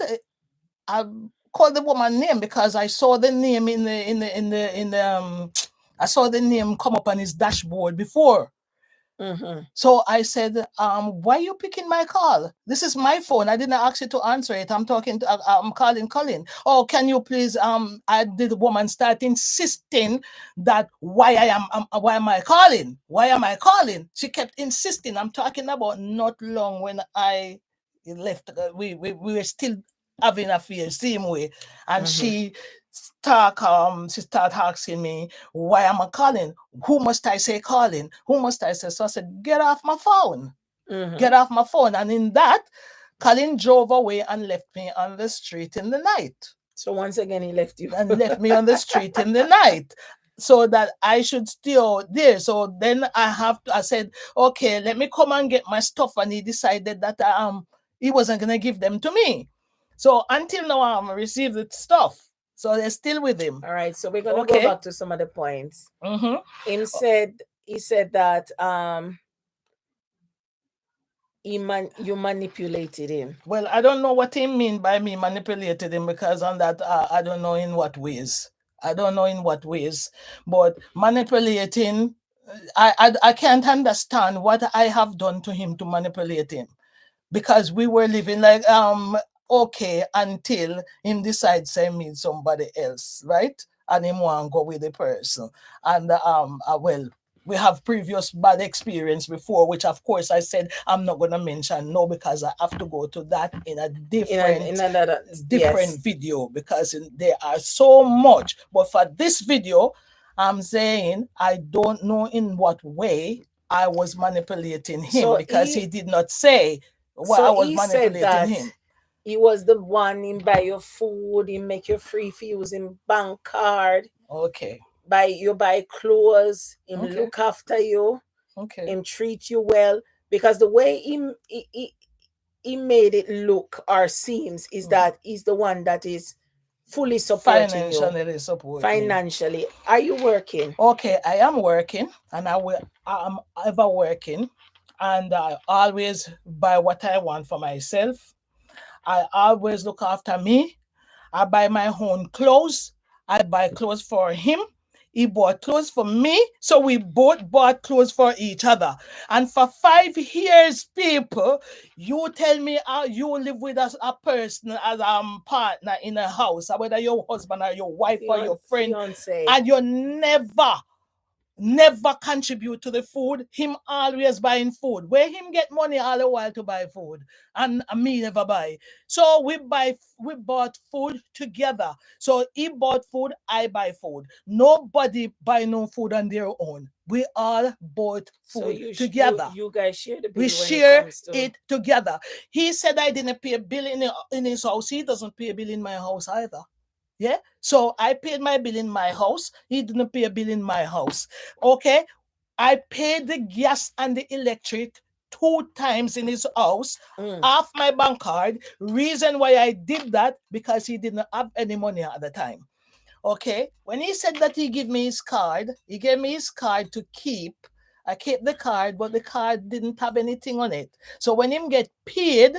I called the woman name because I saw the name I saw the name come up on his dashboard before. So I said, why are you picking my call? This is my phone. I didn't ask you to answer it. I'm calling Colin. Oh, can you please, the woman start insisting that why am I calling? Why am I calling? She kept insisting. I'm talking about not long when I left. We were still having a affair, same way. And she started asking me, why am I calling? Who must I say calling? Who must I say? So I said, get off my phone. Mhm. Get off my phone. And in that, Colin drove away and left me on the street in the night. So once again, he left you. And left me on the street in the night so that I should stay out there. So then I said, okay, let me come and get my stuff. And he decided that he wasn't gonna give them to me. So until now I haven't received the stuff. So they're still with him. All right, so we're gonna Okay. go back to some of the points. Mm-hmm. He said that you manipulated him. Well, I don't know what he mean by me manipulated him, because on that I don't know in what ways. But manipulating, I can't understand what I have done to him to manipulate him, because we were living like okay until him decides to meet somebody else, right? And him want to go with the person, and well, we have previous bad experience before, which of course I said I'm not gonna mention no, because I have to go to that in a different In another different video, because there are so much. But for this video, I'm saying I don't know in what way I was manipulating him, So because he did not say what I was he said manipulating that him. he was the one in buy your food, he make you free for using bank card, Okay. buy clothes, him Okay. look after you, Okay. him treat you well, because the way he made it look or seems is that he's the one that is fully supporting you Financially support me. financially. Are you working? Okay, I am working, and I'm ever working, and I always buy what I want for myself. I always look after me. I buy my own clothes. I buy clothes for him. He bought clothes for me. So we both bought clothes for each other. And for 5 years, people, you tell me how you live with a person as a partner in a house, whether your husband or your wife or your friend, Fiance. and you never contribute to the food. Him always buying food. Where him get money all the while to buy food, and me never buy. So we bought food together. So he bought food, I buy food. Nobody buy no food on their own. We all bought food together. You guys share the bill. We share it together. He said I didn't pay a bill in his house. He doesn't pay a bill in my house either. Yeah, so I paid my bill in my house. He didn't pay a bill in my house. Okay, I paid the gas and the electric 2 times in his house off my bank card. Reason why I did that, because he didn't have any money at the time. Okay, when he said that he gave me his card, he gave me his card to keep. I kept the card, but the card didn't have anything on it. So when him get paid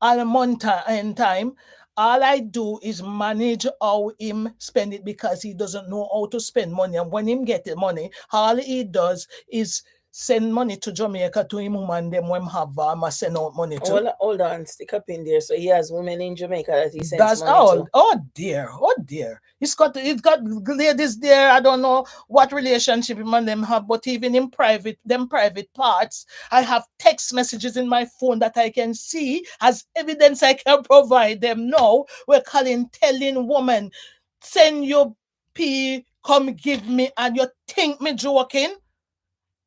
on a month in time, all I do is manage how him spend it, because he doesn't know how to spend money. And when him get the money, all he does is send money to Jamaica to him woman them when have send out money to. Hold on, stick up in there. So he has women in Jamaica that he sends money to. Oh dear. He's got ladies there. I don't know what relationship him and them have, but even in private parts, I have text messages in my phone that I can see as evidence I can provide them now. We're telling woman, send your P, come give me, and you think me joking?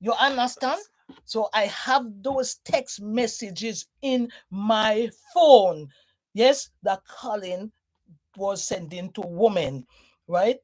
You understand? So I have those text messages in my phone. Yes, that Colin was sending to women, right?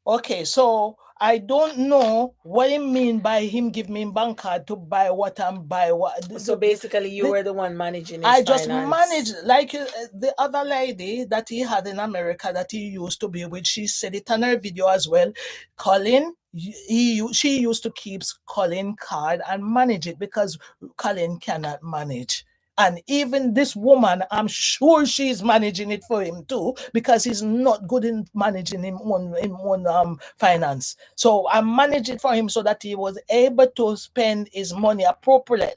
Okay, so I don't know what he mean by him give me bank card to buy what and buy what. So basically, you were the one managing his I finance. just managed, like the other lady that he had in America that he used to be with. She said it on her video as well. Colin, she used to keep Colin card and manage it, because Colin cannot manage. And even this woman, I'm sure she's managing it for him too, because he's not good in managing him on finance. So I managed it for him so that he was able to spend his money appropriately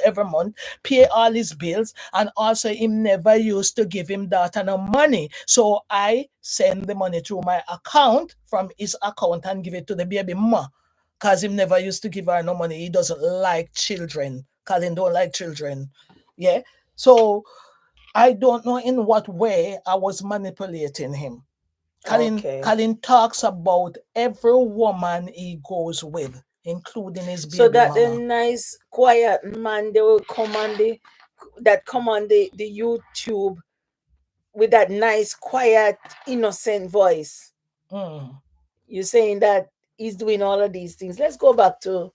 every month, pay all his bills, and also him never used to give him that no money. So I send the money through my account from his account and give it to the baby mama, because him never used to give her no money. He doesn't like children. Colin don't like children. Yeah. So I don't know in what way I was manipulating him. Colin talks about every woman he goes with. including his baby So that the mama. nice quiet man, they will come on the YouTube with that nice quiet innocent voice. Mm. You're saying that he's doing all of these things. Let's go back to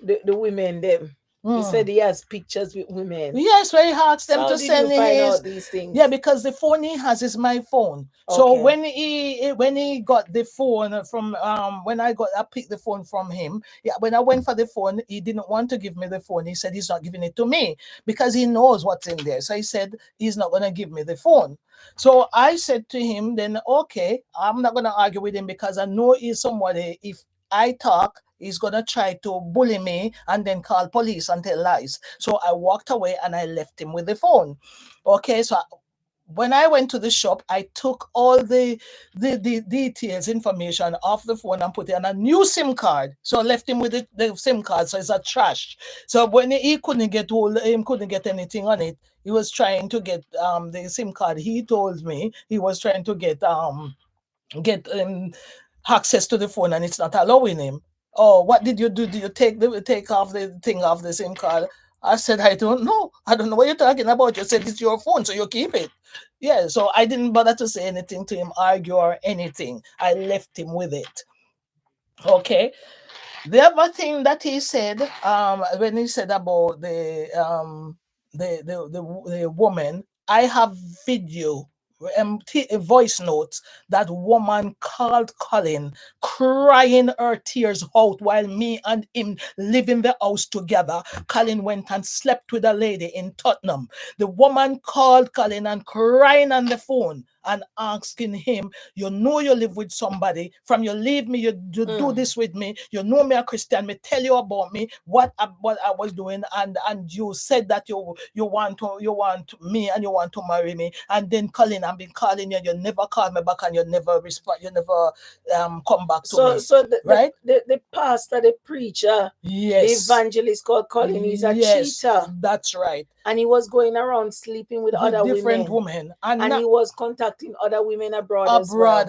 the women them. You Mm. said he has pictures with women. Yes, where he asked So them how to did you send find his. out these things? Yeah, because the phone he has is my phone. So Okay. when he got the phone from when I picked the phone from him, yeah, when I went for the phone, he didn't want to give me the phone. He said he's not giving it to me because he knows what's in there. So he said he's not gonna give me the phone. So I said to him, then okay, I'm not gonna argue with him because I know he's somebody. If I talk, he's gonna try to bully me and then call police and tell lies. So I walked away and I left him with the phone. Okay, so when I went to the shop, I took all the details, information off the phone and put it on a new SIM card. So I left him with the SIM card, so it's a trash. So when he couldn't get couldn't get anything on it, he was trying to get the SIM card. He told me he was trying to get access to the phone and it's not allowing him. Oh, what did you do? Did you take off the thing off the SIM card? I said, I don't know. I don't know what you're talking about. You said it's your phone, so you keep it. Yeah, so I didn't bother to say anything to him, argue or anything. I left him with it. Okay. The other thing that he said, when he said about the woman, I have video, voice notes that woman called Colin crying her tears out while me and him live in the house together. Colin went and slept with a lady in Tottenham. The woman called Colin and crying on the phone and asking him, you know you live with somebody, from you leave me, you do this with me, you know me a Christian, me tell you about me, what I was doing, and you said that you want me and you want to marry me, and then Colin, I've been calling you, you never call me back and you never respond, you never come back to me. So right? The pastor, the preacher, Yes. the evangelist called Colin is a Yes, cheater. that's right. And he was going around sleeping with other Different women. women. And he was contacting other women abroad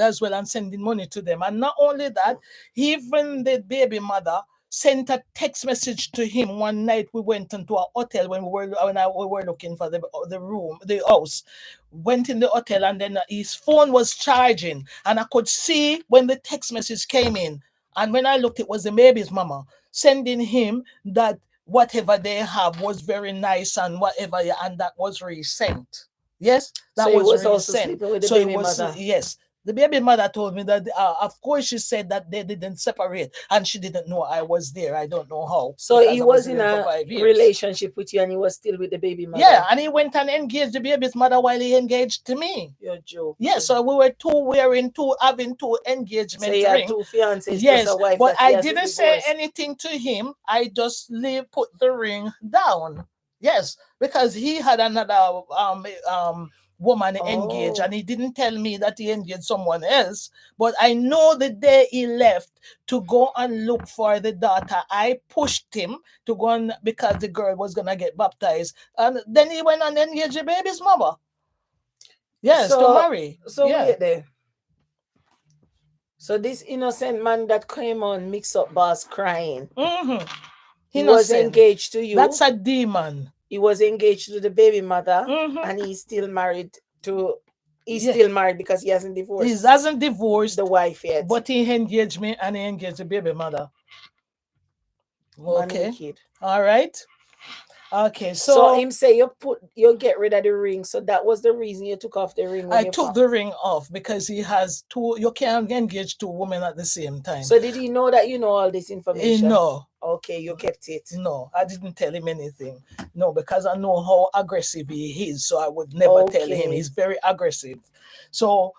as well and sending money to them. And not only that, even the baby mother sent a text message to him one night. We went into a hotel when we were looking for the room, the house. Went in the hotel and then his phone was charging, and I could see when the text message came in. And when I looked, it was the baby's mama sending him that whatever they have was very nice and whatever, and that was resent. Yes, that so was also resent. sleeping with the So baby it was mother. yes. The baby mother told me that, of course, she said that they didn't separate and she didn't know I was there. I don't know how. So he was in a relationship with you and he was still with the baby mother. Yeah, and he went and engaged the baby's mother while he engaged to me. You're joking. Yeah, so we were having two engagement so he had rings. two fiancés, Yes, plus a wife, but that he I has to didn't say divorce. anything to him. I just put the ring down. Yes, because he had another woman engaged, and he didn't tell me that he engaged someone else. But I know the day he left to go and look for the daughter, I pushed him to go on because the girl was gonna get baptized, and then he went and engaged the baby's mother. Yes, to marry. So wait there. So this innocent man that came on Mixup Boss crying, he was engaged to you. That's a demon. He was engaged to the baby mother, and he's still married to. He's still married because he hasn't divorced. He hasn't divorced the wife yet, but he engaged me and he engaged the baby mother. Okay, all right. Okay, so him say you get rid of the ring. So that was the reason you took off the ring. I took the ring off because he has two. You can't engage two women at the same time. So did he know that you know all this information? No. Okay, you kept it. No, I didn't tell him anything. No, because I know how aggressive he is. So I would never tell him. He's very aggressive. So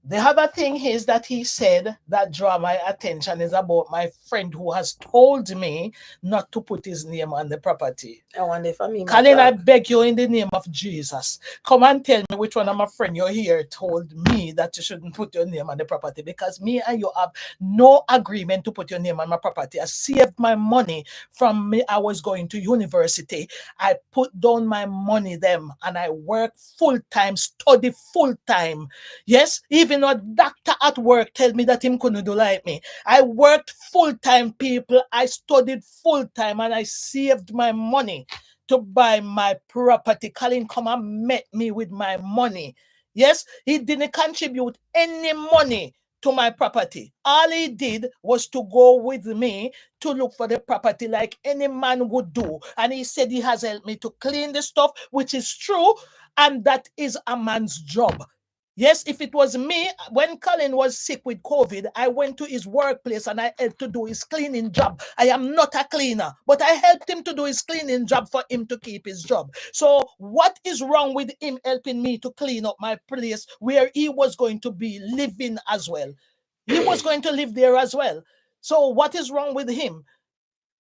the other thing is that he said that draw my attention is about my friend who has told me not to put his name on the property. I wonder if I mean, Colin, I beg you in the name of Jesus, come and tell me which one of my friend you're here told me that you shouldn't put your name on the property, because me and you have no agreement to put your name on my property. I saved my money from me. I was going to university. I put down my money them and I work full time, study full time. Yes, even Even a doctor at work tell me that him couldn't do like me. I worked full-time, people. I studied full-time and I saved my money to buy my property. Colin come and met me with my money. Yes, he didn't contribute any money to my property. All he did was to go with me to look for the property like any man would do. And he said he has helped me to clean the stuff, which is true. And that is a man's job. Yes, if it was me, when Colin was sick with COVID, I went to his workplace and I helped to do his cleaning job. I am not a cleaner, but I helped him to do his cleaning job for him to keep his job. So what is wrong with him helping me to clean up my place where he was going to be living as well? He was going to live there as well. So what is wrong with him?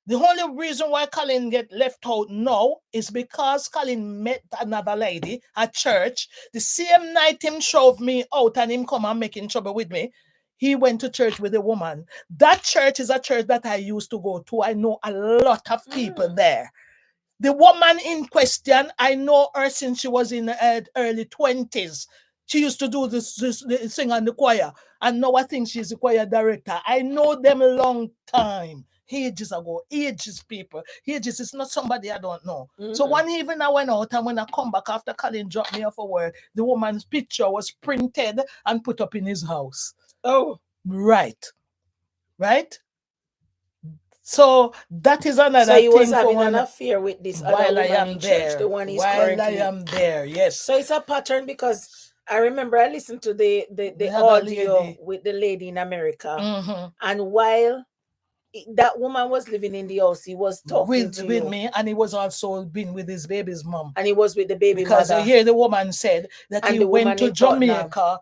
The only reason why Colin get left out now is because Colin met another lady at church. The same night him shove me out and him come and making trouble with me, he went to church with a woman. That church is a church that I used to go to. I know a lot of people there. The woman in question, I know her since she was in her early 20s. She used to do this sing on the choir. And now I think she's the choir director. I know them a long time. Ages ago. Ages, people. Ages is not somebody I don't know. So one evening I went out, and when I come back after Colin dropped me off for work, the woman's picture was printed and put up in his house. Oh. Right. Right? So that is another So he thing. was having an affair with this other while I woman am in there. church, the one he's While currently. I am there, yes. So it's a pattern, because I remember I listened to the other audio lady. with the lady in America, Mhm. and while that woman was living in the house, he was talking with to with you, me, and he was also been with his baby's mom. and he was with the baby Because mother. here the woman said that And he the went woman to in Tottenham. Jamaica.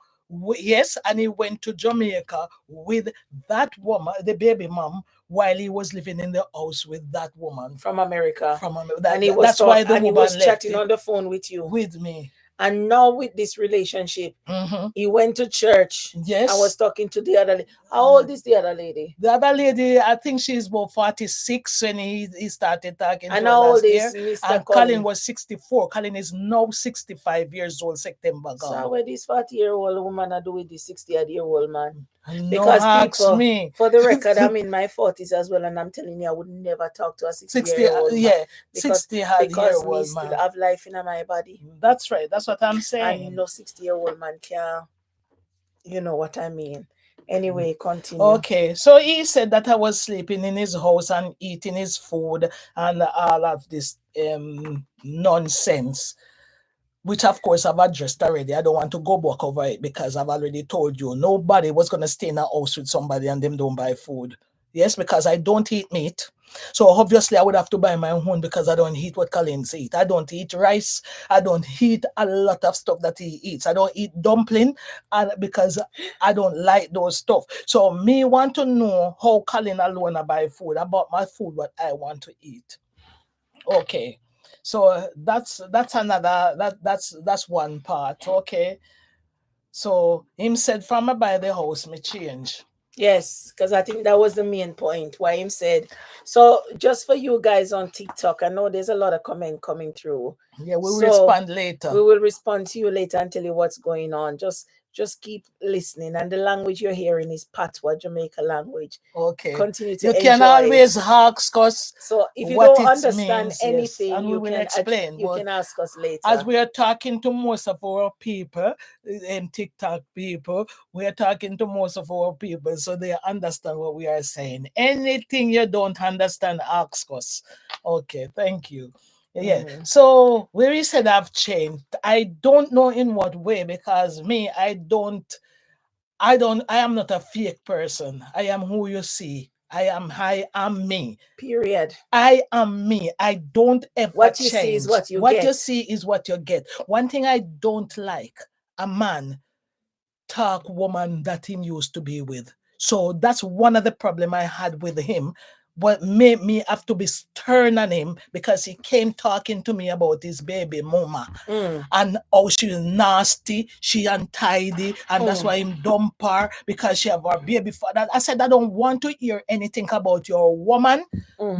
Yes, and he went to Jamaica with that woman, the baby mom, while he was living in the house with that woman from America. From And he was that's why the and he woman was left chatting it on the phone with you. with me. And now with this relationship, Mhm. he went to church. Yes. I was talking to the other lady. How old is the other lady? The other lady, I think she's about 46 when he started talking And to her how last old year. is Mr. And Colin? Colin was 64. Colin is now 65 years old, September gone. So what this 40-year-old woman I do with this 60-year-old man? No, Because ask people, me. for the record, I'm in my 40s as well, and I'm telling you, I would never talk to a 60-year-old man. Yeah, because 60-year-old me still man. have life in my body. That's right. That's what I'm saying. And no 60-year-old man can, you know what I mean. Anyway, continue. Okay, so he said that I was sleeping in his house and eating his food and all of this nonsense, which of course I've addressed already. I don't want to go back over it because I've already told you nobody was going to stay in a house with somebody and them don't buy food. Yes, because I don't eat meat. So obviously I would have to buy my own because I don't eat what Collins eat. I don't eat rice. I don't eat a lot of stuff that he eats. I don't eat dumpling because I don't like those stuff. So me want to know how Colin alone I buy food. I bought my food what I want to eat. Okay. So that's another that's one part. Okay. So him said from I buy the house me change. Yes, because I think that was the main point why him said. So just for you guys on TikTok, I know there's a lot of comment coming through. Yeah, we'll respond later. We will respond to you later and tell you what's going on. Just keep listening, and the language you're hearing is Patois, Jamaica language. Okay. Continue to you enjoy can always it. ask us. So if you what don't it understand means, anything, yes, and we will explain. You can ask us later. As we are talking to most of our people, and TikTok people, we are talking to most of our people, so they understand what we are saying. Anything you don't understand, ask us. Okay, thank you. Yeah. So where he said I've changed, I don't know in what way, because me, I am not a fake person. I am who you see. I am me. Period. I am me. I don't ever what you change. see is what you what get. you see is what you get. One thing I don't like, a man talk woman that him used to be with. So that's one of the problem I had with him what made me have to be stern on him because he came talking to me about his baby mama and how she was nasty, she untidy, and that's why him dump her because she have her baby father. I said I don't want to hear anything about your woman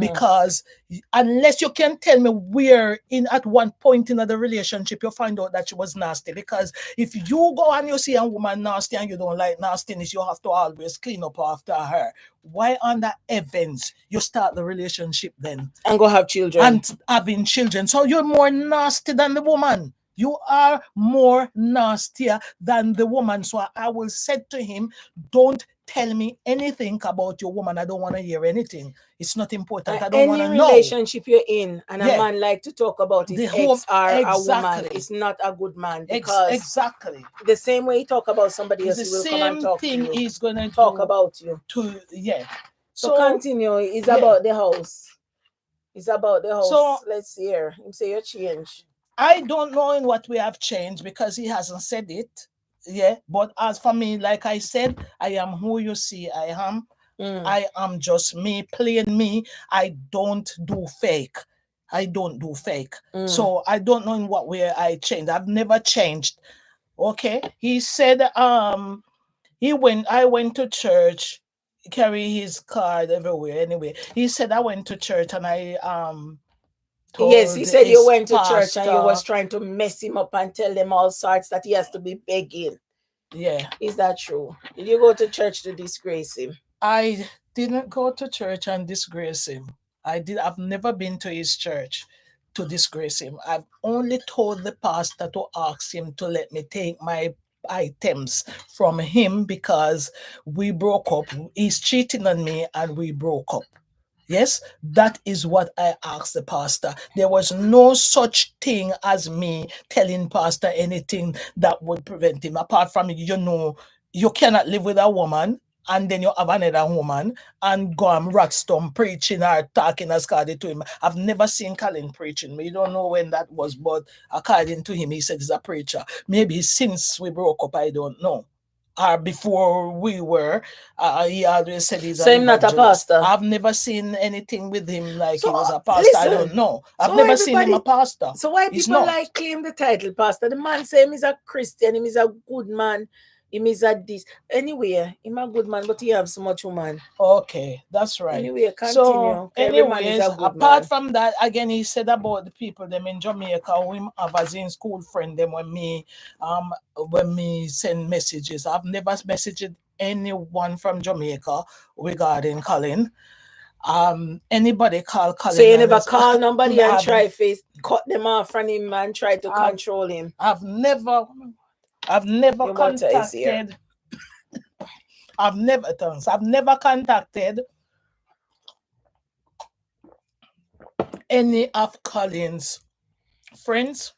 because unless you can tell me where in at one point in the relationship you find out that she was nasty. Because if you go and you see a woman nasty and you don't like nastiness, you have to always clean up after her. Why on that events you start the relationship then and go have children and having children? So you're more nasty than the woman. You are more nastier than the woman. So I will say to him, don't tell me anything about your woman. I don't want to hear anything. It's not important. I don't want to any know. relationship you're in and a Yeah. man like to talk about his The whole- ex or a woman exactly. is not a good man, because Exactly. the same way you talk about somebody It's else, the he will come and same talk thing to you, he's gonna talk do about you. to So continue. It's yeah. about the house. It's about the house. So- let's hear him say you change. I don't know in what we have changed because he hasn't said it. Yeah. But as for me, like I said, I am who you see I am. I am just me, plain me. I don't do fake. I don't do fake. So I don't know in what way I changed. I've never changed. Okay. He said I went to church, carry his card everywhere. Anyway, he said I went to church and I Yes, he told said you his went to church and you pastor- was trying to mess him up and tell them all sorts that he has to be begging. Yeah. Is that true? Did you go to church to disgrace him? I didn't go to church and disgrace him. I've never been to his church to disgrace him. I've only told the pastor to ask him to let me take my items from him because we broke up. He's cheating on me and we broke up. Yes, that is what I asked the pastor. There was no such thing as me telling pastor anything that would prevent him. Apart from, you cannot live with a woman and then you have another woman and go and Ratstorm preaching or talking as according to him. I've never seen Colin preaching. We don't know when that was, but according to him, he said he's a preacher. Maybe since we broke up, I don't know. Or before we were, he always said he's So an him not a evangelist. pastor? I've never seen anything with him like So, he was a pastor. I listen, don't know. I've so never seen him a everybody- pastor. So why He's people not. like claim the title pastor? The man say him is a Christian, him is a good man, him is a this. Anyway, him a good man, but he have so much woman. Okay, that's right. Anyway, continue. So, Every man is anyways, a good apart man. from that, again, he said about the people them in Jamaica who him have as in school friend them when me send messages. I've never messaged anyone from Jamaica regarding Colin. Anybody call Colin? So you and never it's- call nobody and I've- try face cut them off from him and try to I've- control him. I've never Your mother is here. contacted. I've never contacted any of Colin's friends,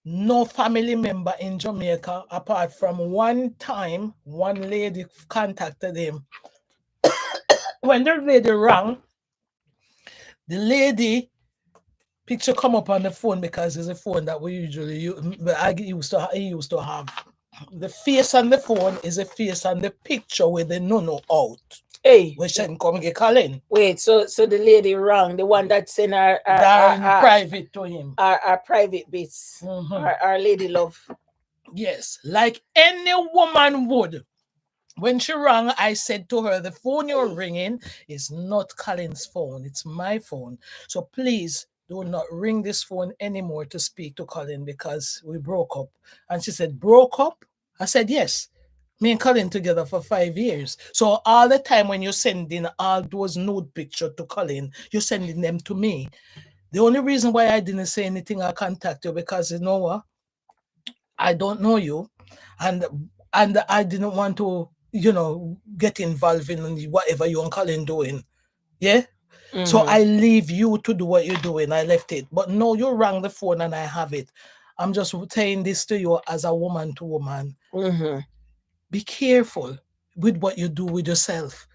no family member in Jamaica, apart from one time one lady contacted him. When the lady rang, the lady picture come up on the phone because it's a phone that we usually use. He used to have. The face on the phone is a face on the picture with the no out. Hey, We shouldn't come get Colin. wait, so the lady rang, the one that sent her Private to him. Our private bits, our lady love. Yes, like any woman would. When she rang, I said to her, the phone you're ringing is not Colin's phone, it's my phone. So please do not ring this phone anymore to speak to Colin because we broke up. And she said, broke up? I said, yes. Me and Colin together for 5 years. So all the time when you're sending all those nude pictures to Colin, you're sending them to me. The only reason why I didn't say anything or contact you because you know what? I don't know you. And I didn't want to, get involved in whatever you and Colin doing. Yeah? So I leave you to do what you're doing. I left it. But no, you rang the phone and I have it. I'm just saying this to you as a woman to woman. Be careful with what you do with yourself.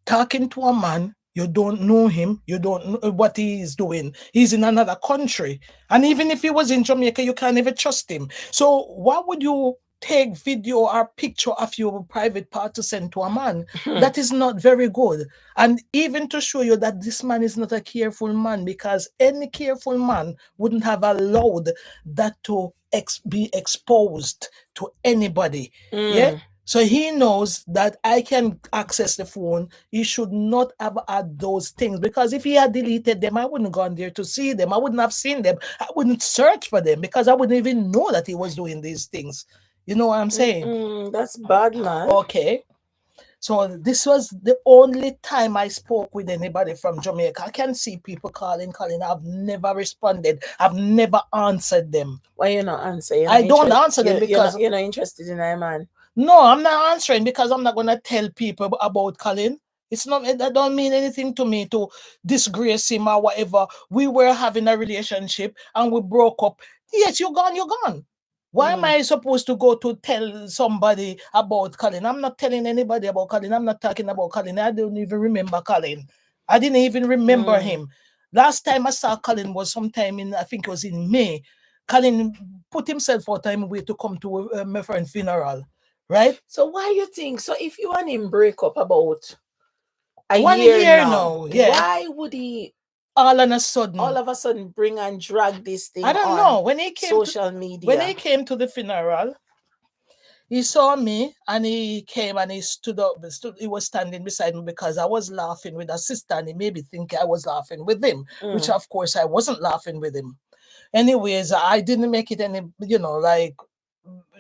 Talking to a man, you don't know him, you don't know what he is doing. He's in another country. And even if he was in Jamaica, you can't even trust him. So why would you take video or picture of your private part to send to a man. That is not very good. And even to show you that this man is not a careful man, because any careful man wouldn't have allowed that to be exposed to anybody. Yeah. So he knows that I can access the phone. He should not have had those things, because if he had deleted them, I wouldn't have gone there to see them. I wouldn't have seen them. I wouldn't search for them, because I wouldn't even know that he was doing these things. You know what I'm saying? That's bad, man. Okay. So this was the only time I spoke with anybody from Jamaica. I can see people calling. I've never responded. I've never answered them. Why you not answer? I don't answer them because you're not interested in a man. No, I'm not answering, because I'm not gonna tell people about Colin. It's not. That don't mean anything to me to disgrace him or whatever. We were having a relationship and we broke up. Yes, you're gone. You're gone. Why am I supposed to go to tell somebody about Colin? I'm not telling anybody about Colin. I'm not talking about Colin. I don't even remember Colin. I didn't even remember him. Last time I saw Colin was sometime in, I think it was in May. Colin put himself out time way to come to my friend's funeral. Right? So why you think? So if you and him break up about a 1 year year now, yeah. Why would he all of a sudden bring and drag this thing? I don't know. When he came social media, when he came to the funeral, he saw me and he came and he stood up. He was standing beside me because I was laughing with a sister, and he made me think I was laughing with him, which of course I wasn't laughing with him. Anyways, I didn't make it any, like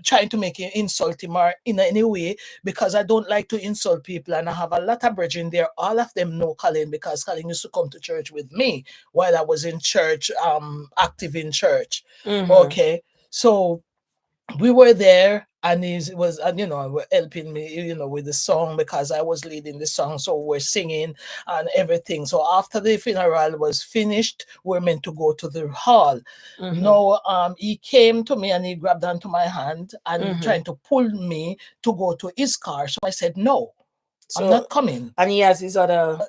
trying to make it insult him or in any way, because I don't like to insult people, and I have a lot of brethren there. All of them know Colin, because Colin used to come to church with me while I was in church, active in church. Okay, so we were there, and he was, helping me, with the song, because I was leading the song. So we're singing and everything. So after the funeral was finished, we're meant to go to the hall. No, he came to me and he grabbed onto my hand and trying to pull me to go to his car. So I said, no, I'm not coming. And he has his other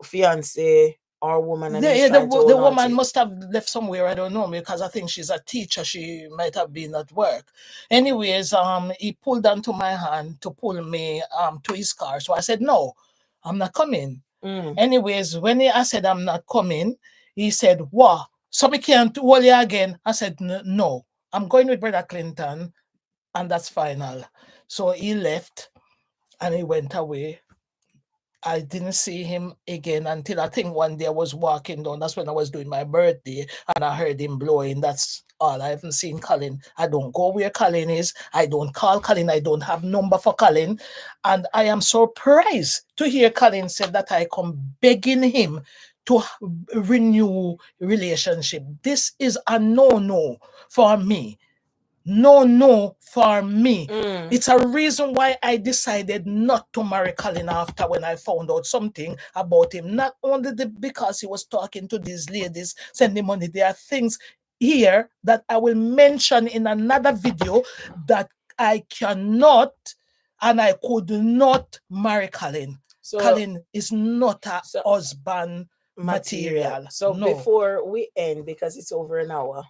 fiance or woman. And the woman must have left somewhere. I don't know, because I think she's a teacher. She might have been at work. Anyways, he pulled onto my hand to pull me to his car. So I said, no, I'm not coming. Anyways, when I said I'm not coming, he said, what? So we can't hold you again? I said, no, I'm going with Brother Clinton, and that's final. So he left and he went away. I didn't see him again until I think one day I was walking down. That's when I was doing my birthday, and I heard him blowing. That's all. I haven't seen Colin. I don't go where Colin is. I don't call Colin. I don't have number for Colin. And I am surprised to hear Colin said that I come begging him to renew relationship. This is a no for me. No for me. It's a reason why I decided not to marry Colin after when I found out something about him. Not only because he was talking to these ladies, sending money. There are things here that I will mention in another video that I cannot and I could not marry Colin. So Colin is not a husband material. So before we end, because it's over an hour,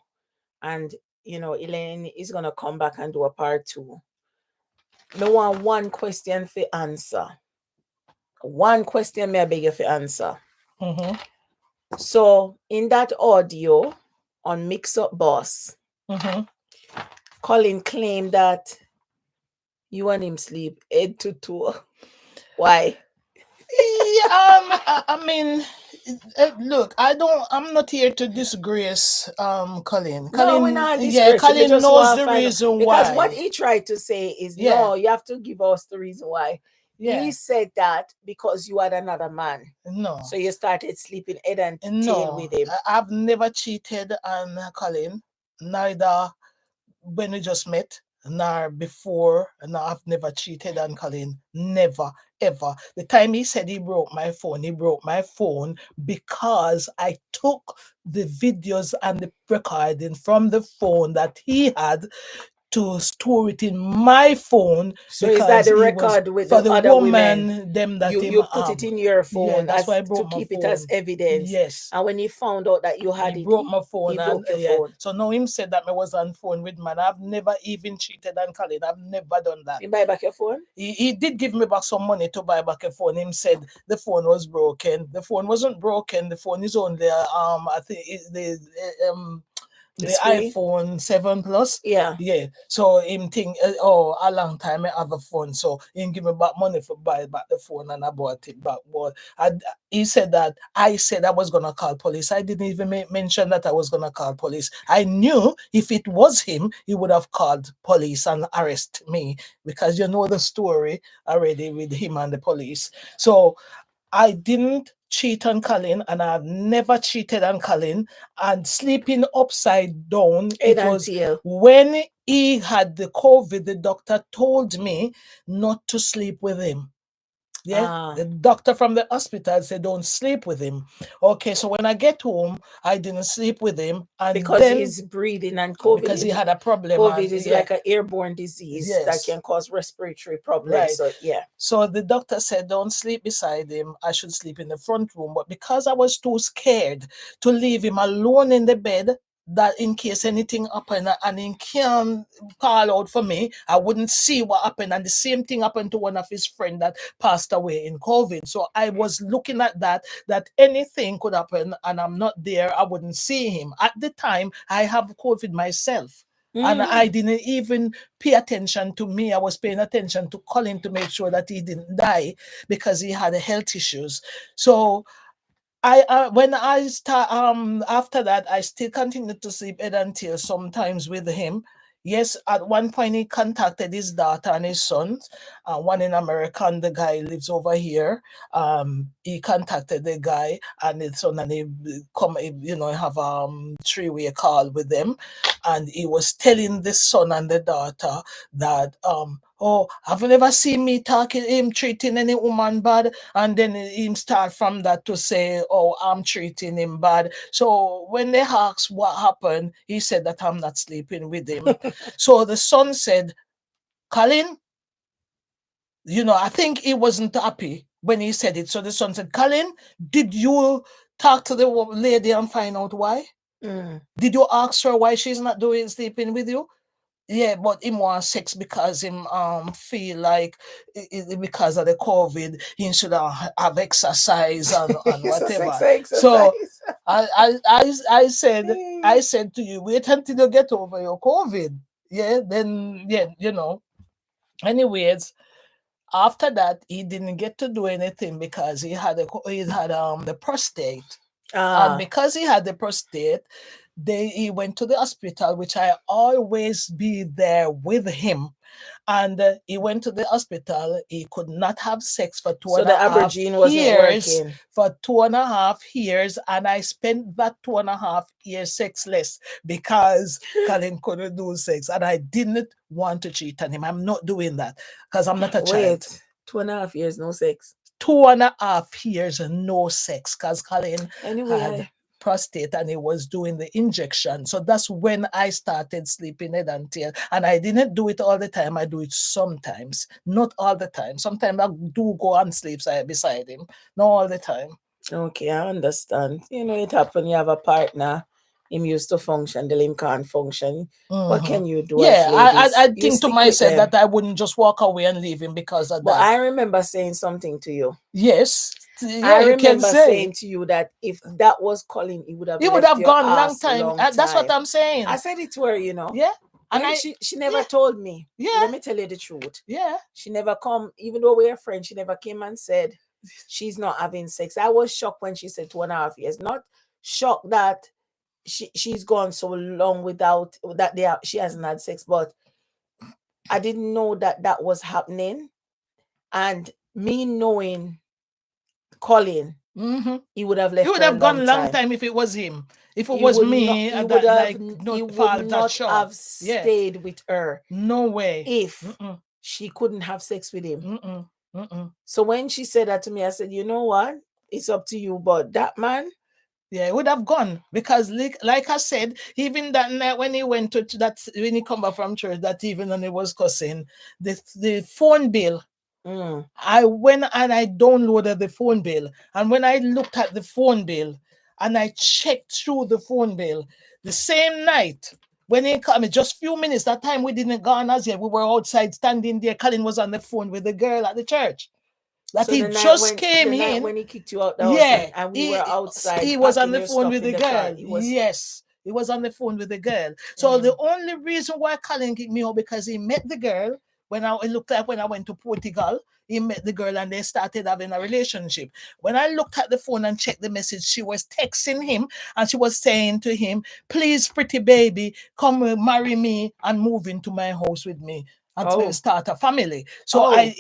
and Elaine is gonna come back and do a part 2. I want one question for answer. One question may I beg you for answer. So in that audio on Mixup Boss, Colin claimed that you and him sleep head to toe. Why? I mean, look, I'm not here to disgrace Colin. No, we're not disgracing. Colin knows the reason why. Because what he tried to say is, no, you have to give us the reason why. He said that because you had another man. No. So you started sleeping head and tail with him. I've never cheated on Colin, neither when we just met, nor before, and I've never cheated on Colin. Never, ever. The time he said he broke my phone because I took the videos and the recording from the phone that he had to store it in my phone. So is that the because it was record with for the the other woman women? them that You put it in your phone that's as why I broke to my keep it phone. as evidence. Yes. And when he found out that you had He it, broke my phone he and broke your yeah. phone. So now him said that I was on phone with man. I've never even cheated on Colin. I've never done that. You buy back your phone? He did give me back some money to buy back a phone. Him said the phone was broken. The phone wasn't broken. The phone is only I think the Screen? iPhone 7 Plus. Yeah. Yeah. So him think, oh, a long time I have a phone. So him give me back money for buy back the phone and I bought it back. But he said that I said I was gonna call police. I didn't even mention that I was gonna call police. I knew if it was him, he would have called police and arrest me, because you know the story already with him and the police. So I didn't cheat on Colin, and I've never cheated on Colin. And sleeping upside down, Head it and was tail. when he had the COVID, the doctor told me not to sleep with him. Yeah, Ah. the doctor from the hospital said don't sleep with him. Okay, so when I get home, I didn't sleep with him, and Because then he's breathing, and COVID because he is, had a problem. COVID and is yeah, like an airborne disease that Yes. can cause respiratory problems. Right. So yeah. So the doctor said, don't sleep beside him. I should sleep in the front room. But because I was too scared to leave him alone in the bed, that in case anything happened and he can call out for me, I wouldn't see what happened. And the same thing happened to one of his friends that passed away in COVID. So I was looking at that anything could happen and I'm not there, I wouldn't see him. At the time, I have COVID myself. And I didn't even pay attention to me. I was paying attention to Colin to make sure that he didn't die because he had health issues. So when I start after that, I still continued to sleep head and tail sometimes with him. Yes, at one point he contacted his daughter and his sons. One in America, and the guy lives over here. He contacted the guy and his son, and he come, have three-way call with them, and he was telling the son and the daughter that oh, have you never seen me talking him treating any woman bad? And then him start from that to say, oh, I'm treating him bad. So when they asked what happened, he said that I'm not sleeping with him. So the son said, Colin, I think he wasn't happy when he said it. So the son said, Colin, did you talk to the lady and find out why? Did you ask her why she's not sleeping with you? Yeah, but him want sex because him feel like because of the COVID he should have exercise and whatever. So I said to you, wait until you get over your COVID. Yeah, then Anyways, after that he didn't get to do anything because he had the prostate. And because he had the prostate, he went to the hospital, which I always be there with him. And he went to the hospital. He could not have sex for two So and the a half aubergine wasn't years. working. For 2.5 years, and I spent that 2.5 years sexless because Colin couldn't do sex, and I didn't want to cheat on him. I'm not doing that because I'm not a child. 2.5 years no sex. 2.5 years no sex because Colin Anyway, had prostate and he was doing the injection. So that's when I started sleeping head and tail. And I didn't do it all the time. I do it sometimes, not all the time. Sometimes I do go and sleep beside him, not all the time. Okay, I understand. It happened. You have a partner. Him used to function, the him can't function. What can you do? Yeah, as I ladies? You think to stick with myself them. that I wouldn't just walk away and leave him because of But that. I remember saying something to you. Yes. Yeah, I you can remember say. saying to you that if that was Colin, he would have He would left have your gone ass long time. That's what I'm saying. I said it to her, Yeah. And And she never told me. Yeah. Let me tell you the truth. Yeah. She never come, even though we're friends, she never came and said she's not having sex. I was shocked when she said 2.5 years. Not shocked that she's gone so long without that she hasn't had sex, but I didn't know that was happening. And me knowing Colin, he would have left. He would have gone long time if it was him. If it was me, he would not have stayed with her. No way. If she couldn't have sex with him. So when she said that to me, I said, you know what? It's up to you, but that man, Yeah, it would have gone because, like I said, even that night when he went to that, when he come back from church, that evening when he was cussing, the phone bill. I went and I downloaded the phone bill, and when I looked at the phone bill and I checked through the phone bill, the same night when he called me, just few minutes, that time we didn't go on as yet, we were outside standing there. Colin was on the phone with the girl at the church. That So he the night just when, came the night in. when he kicked you out the house Yeah, and we were outside. he was on packing the your phone stuff with in the car. girl. He was, Yes, he was on the phone with the girl. So the only reason why Colin kicked me out because he met the girl when it looked like when I went to Portugal. He met the girl and they started having a relationship. When I looked at the phone and checked the message, she was texting him and she was saying to him, "Please, pretty baby, come marry me and move into my house with me and start a family." So I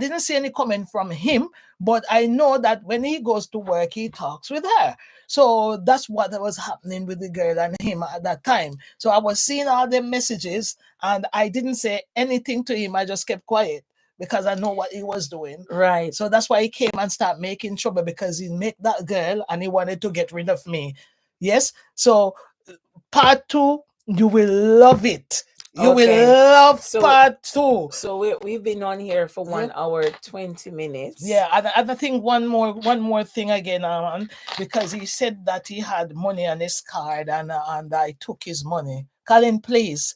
didn't see any comment from him, but I know that when he goes to work, he talks with her. So that's what was happening with the girl and him at that time. So I was seeing all the messages and I didn't say anything to him. I just kept quiet because I know what he was doing. Right. So that's why he came and started making trouble because he met that girl and he wanted to get rid of me. Yes. So part 2, you will love it. You will love part 2. So we've been on here for 1 hour 20 minutes. Yeah, and I think one more thing again, because he said that he had money on his card and I took his money. Colin, please,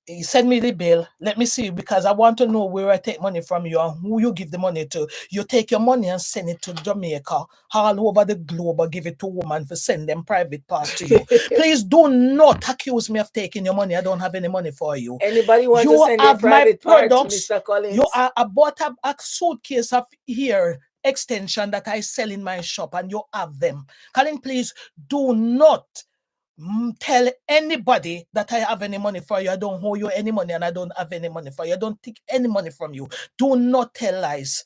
he send me the bill. Let me see because I want to know where I take money from you and who you give the money to. You take your money and send it to Jamaica, all over the globe, or give it to women for send them private parts to you. Please do not accuse me of taking your money. I don't have any money for you. Anybody want to send their private part to Mr. Collins? I bought a suitcase of hair extension that I sell in my shop and you have them. Colin, please do not tell anybody that I have any money for you. I don't owe you any money and I don't have any money for you. I don't take any money from you. Do not tell lies.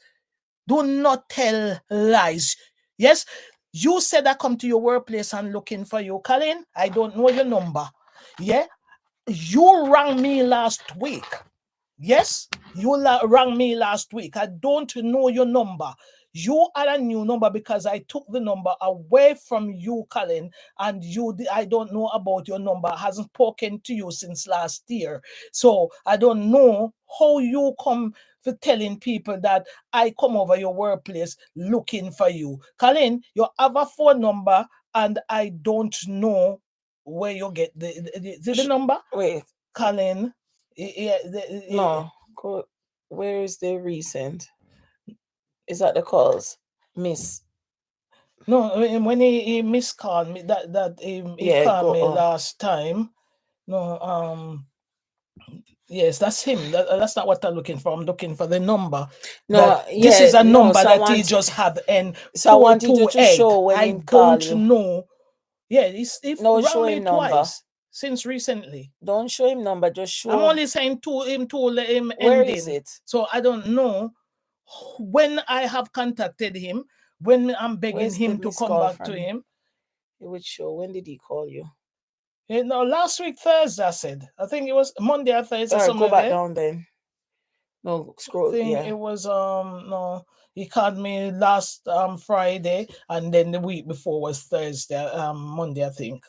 Do not tell lies. Yes, you said I come to your workplace and looking for you. Colin, I don't know your number. Yeah, you rang me last week. Yes, you rang me last week. I don't know your number. You are a new number because I took the number away from you, Colin, and I don't know about your number. I hasn't spoken to you since last year. So I don't know how you come for telling people that I come over your workplace looking for you. Colin, you have a phone number and I don't know where you get the number. Wait. Colin. No. Where is the recent? Is that the calls? Miss. No, when he miscalled me, that he called me last time. No, yes, that's him. That's not what I'm looking for. I'm looking for the number. No, this is a number that he just have and so I want you to show when I him call you. know. Yeah, he's show him twice number. Since recently. Don't show him number, just show. I'm only saying him ending. Where is it? So I don't know when I have contacted him, when I'm begging him to come back to him. It would show. When did he call you? No, last week Thursday. I said. I think it was Monday or Thursday. All right, go back down then. No, scroll. It was no. He called me last Friday, and then the week before was Thursday. Monday, I think.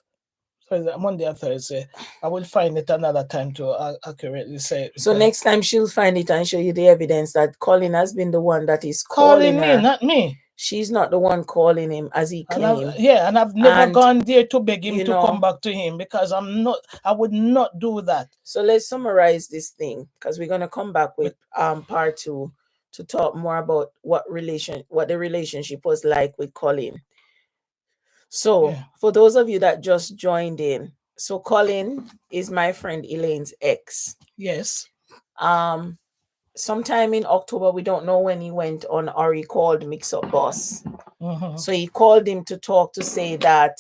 Monday or Thursday. I will find it another time to accurately say. So next time she'll find it and show you the evidence that Colin has been the one that is calling me, her. not me. She's not the one calling him as he claimed. And I've never gone there to beg him to come back to him because I would not do that. So let's summarize this thing because we're gonna come back with part 2 to talk more about what the relationship was like with Colin. So for those of you that just joined in, so Colin is my friend Elaine's ex. Yes. Sometime in October, we don't know when he went on or he called Mixup boss. Mm-hmm. So he called him to talk to say that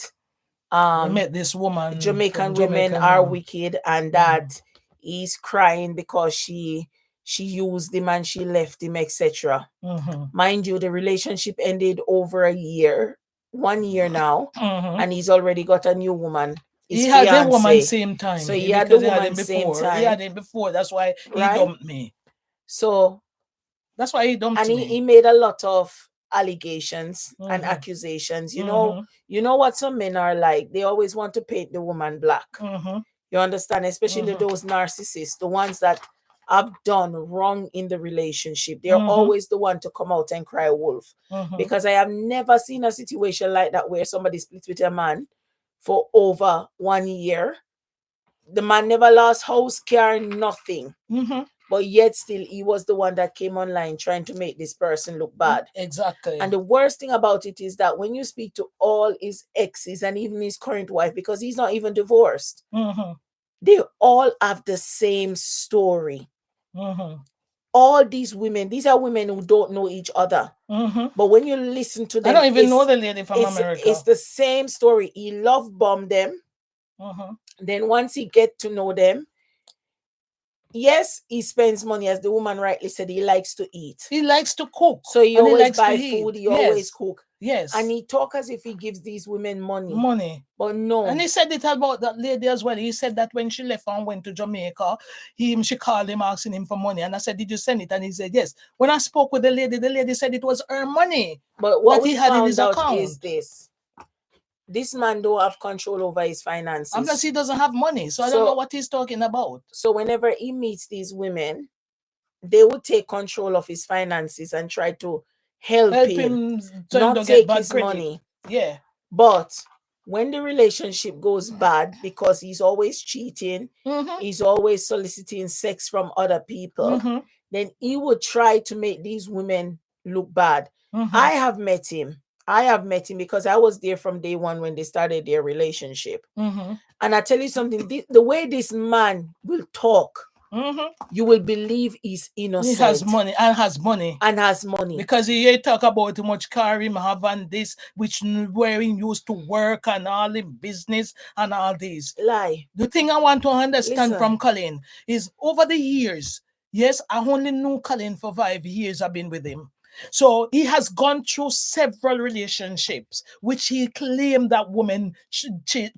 I met this woman. Jamaican women are wicked and that he's crying because she used him and she left him, etc. Mind you, the relationship ended over 1 year now, and he's already got a new woman. He had the woman same time. So he had the woman same time. He had it before. That's why he dumped me. So that's why he dumped me. And he made a lot of allegations and Mhm. accusations. You know what some men are like. They always want to paint the woman black. Mhm. You understand? Especially those narcissists, the ones that have done wrong in the relationship. They're always the one to come out and cry wolf. Because I have never seen a situation like that where somebody splits with a man for over 1 year. The man never lost house, car, nothing. But yet still he was the one that came online trying to make this person look bad. Exactly. And the worst thing about it is that when you speak to all his exes and even his current wife, because he's not even divorced, they all have the same story. All these women, these are women who don't know each other. But when you listen to them, I don't even know the lady from America. It's the same story. He love bomb them. Then once he get to know them, yes, he spends money, as the woman rightly said. He likes to eat. He likes to cook. So he and always likes buy to food. eat. He always cook. Yes. And he talk as if he gives these women money. But no. And he said it about that lady as well. He said that when she left and went to Jamaica, she called him asking him for money. And I said, did you send it? And he said, yes. When I spoke with the lady said it was her money. But what that he had in his account is this man don't have control over his finances. And plus he doesn't have money. So I don't know what he's talking about. So whenever he meets these women, they would take control of his finances and try to help him so not take his money. Yeah. But when the relationship goes bad because he's always cheating, he's always soliciting sex from other people, then he would try to make these women look bad. I have met him because I was there from day one when they started their relationship. And I tell you something, the way this man will talk, you will believe he's innocent. He has money. Because he talk about how much car him have and this, which where he used to work and all in business and all this. Lie. The thing I want to understand from Colin is over the years, yes, I only knew Colin for 5 years. I've been with him. So he has gone through several relationships, which he claimed that women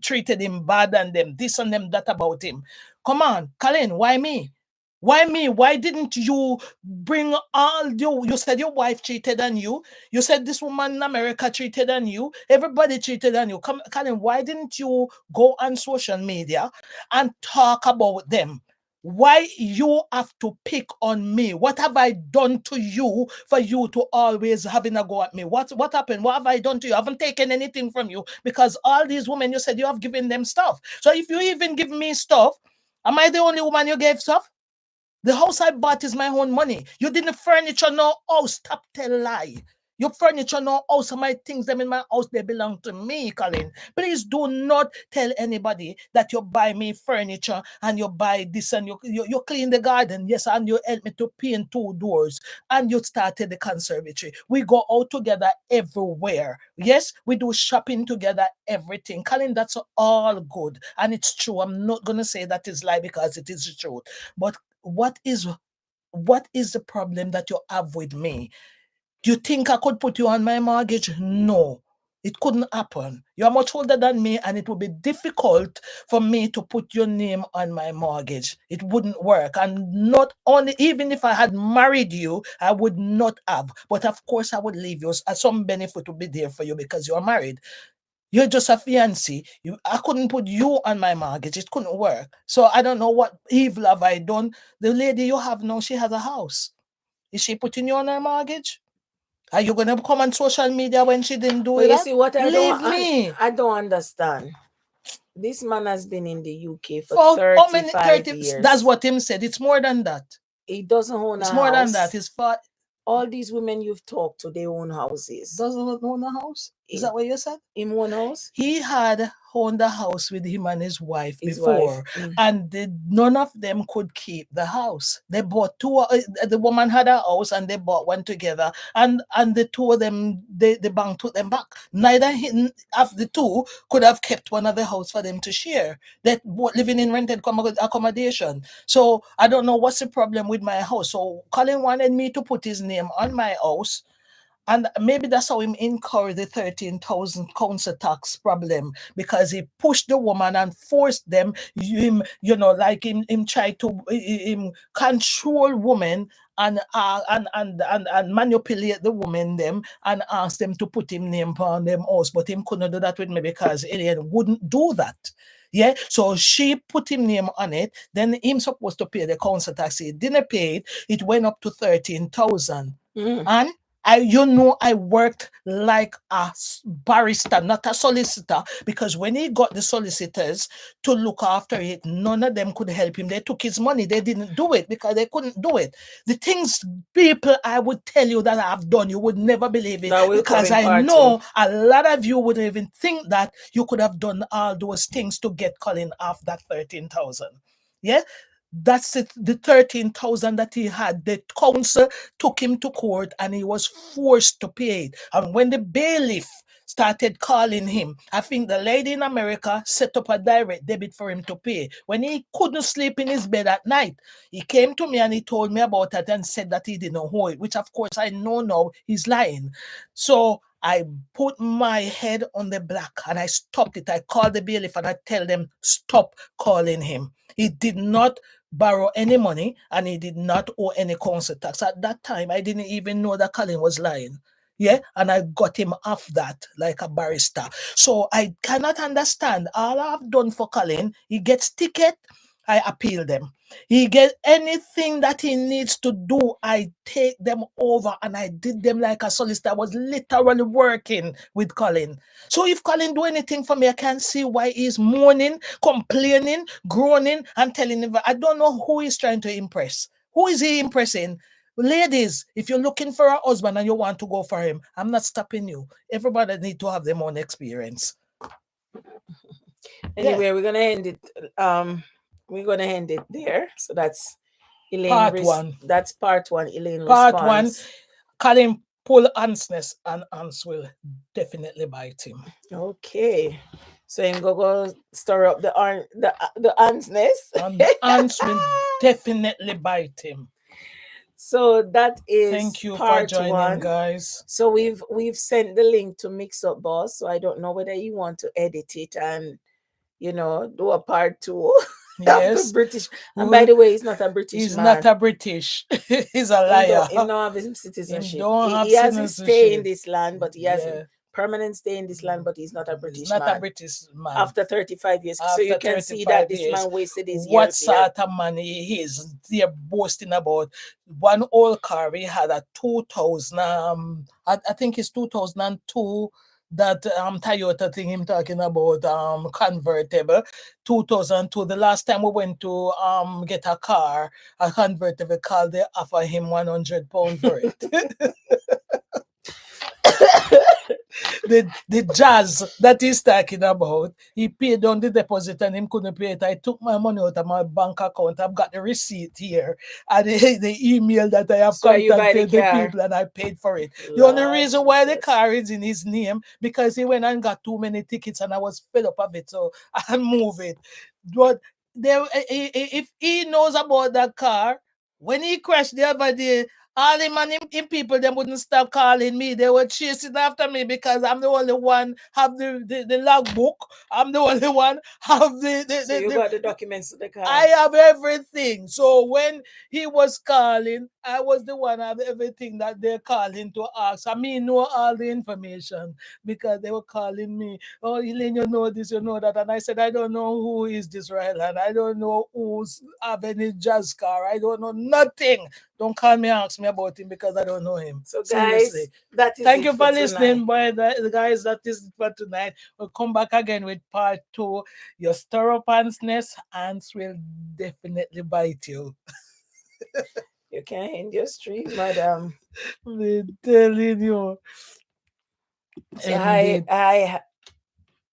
treated him bad and them this and them that about him. Come on, Colin, why me? Why me? Why didn't you bring all you said your wife cheated on you. You said this woman in America cheated on you. Everybody cheated on you. Colin, why didn't you go on social media and talk about them? Why you have to pick on me? What have I done to you for you to always having a go at me? What happened? What have I done to you? I haven't taken anything from you because all these women you said you have given them stuff. So if you even give me stuff, am I the only woman you gave stuff? The house I bought is my own money. You didn't furniture no house. Stop tell lie. Your furniture no house. My things them in my house, they belong to me, Colin. Please do not tell anybody that you buy me furniture and you buy this and you clean the garden. Yes, and you help me to paint 2 doors and you started the conservatory. We go out together everywhere. Yes, we do shopping together, everything. Colin, that's all good. And it's true. I'm not going to say that is lie because it is the truth. But what is the problem that you have with me? Do you think I could put you on my mortgage? No, it couldn't happen. You're much older than me and it would be difficult for me to put your name on my mortgage. It wouldn't work. And not only, even if I had married you, I would not have. But of course I would leave you. Some benefit would be there for you because you're married. You're just a fiancé. I couldn't put you on my mortgage. It couldn't work. So I don't know what evil have I done. The lady you have now, she has a house. Is she putting you on her mortgage? Are you going to come on social media when she didn't do it? You see what I don't understand. This man has been in the UK for 35 years. That's what him said. It's more than that. He doesn't own a house. It's more than that. It's all these women you've talked to, they own houses. Doesn't own a house? Is that what you said? In one house? He had owned a house with him and his wife before. And none of them could keep the house. They bought 2, the woman had a house and they bought one together. And the 2 of them, the bank took them back. Neither of the 2 could have kept one of the house for them to share. They both living in rented accommodation. So I don't know what's the problem with my house. So Colin wanted me to put his name on my house. And maybe that's how him incur the 13,000 council tax problem, because he pushed the woman and forced them, him tried to control women and manipulate the woman them and ask them to put him name on them house, but him couldn't do that with me because Alien wouldn't do that. Yeah, so she put him name on it. Then him supposed to pay the council tax. He didn't pay it. It went up to 13,000. And I worked like a barrister, not a solicitor, because when he got the solicitors to look after it, none of them could help him. They took his money. They didn't do it because they couldn't do it. The things, people, I would tell you that I've done, you would never believe it, because I know a lot of you wouldn't even think that you could have done all those things to get Colin off that 13,000. Yeah. That's it, the 13,000 that he had. The council took him to court and he was forced to pay it. And when the bailiff started calling him, I think the lady in America set up a direct debit for him to pay. When he couldn't sleep in his bed at night, he came to me and he told me about it and said that he didn't owe it, which of course I know now he's lying. So I put my head on the block and I stopped it. I called the bailiff and I tell them, stop calling him. He did not borrow any money and he did not owe any council tax. At that time, I didn't even know that Colin was lying. Yeah, and I got him off that like a barrister. So I cannot understand. All I've done for Colin, he gets ticket, I appeal them. He gets anything that he needs to do, I take them over and I did them like a solicitor. I was literally working with Colin. So if Colin do anything for me, I can't see why he's mourning, complaining, groaning, and telling him. I don't know who he's trying to impress. Who is he impressing? Ladies, if you're looking for a husband and you want to go for him, I'm not stopping you. Everybody need to have their own experience. Anyway, we're gonna end it. We're gonna end it there. So that's Elaine. Part one. That's part one. Elaine Part response. one. Colin pull Ansness and Ans will definitely bite him. Okay. So him go stir up the Ansness. And Ans will definitely bite him. So that is thank you part for joining, one. guys. So we've sent the link to Mixup Boss. So I don't know whether you want to edit it and do a part two. Yes. British. And by the way, he's not a British he's man. Not a British. He's a liar. He don't have his citizenship. He has a stay in this land, but he has permanent stay in this land, but he's not a British man. Not a British man. After 35 years. So you can see that this man wasted his years. What sort of money he is? They're boasting about. One old car, he had a 2000, I think it's 2002, that Toyota thing him talking about, convertible, 2002. The last time we went to get a car, a convertible car, they offer him £100 for it. The jazz that he's talking about, he paid on the deposit and him couldn't pay it. I took my money out of my bank account. I've got the receipt here and the email that I have contacted the people and I paid for it. The only reason why the car is in his name because he went and got too many tickets and I was fed up of it, so I moved it. But if he knows about that car, when he crashed the other day, all him and him people, they wouldn't stop calling me. They were chasing after me because I'm the only one have the logbook. I'm the only one have So you got the documents to the car. I have everything. So when he was calling, I was the one have everything that they're calling to ask. I mean, know all the information because they were calling me. Oh, Elaine, you know this, you know that. And I said, I don't know who is this Ryland. I don't know who's have any jazz car. I don't know nothing. Don't call me and ask me about him because I don't know him. So guys, that is thank you for listening, boy. Guys, that is for tonight. We'll come back again with part 2. Your stir up Ansness, Ants will definitely bite you. You can't end your stream, madam. I'm telling you. So hi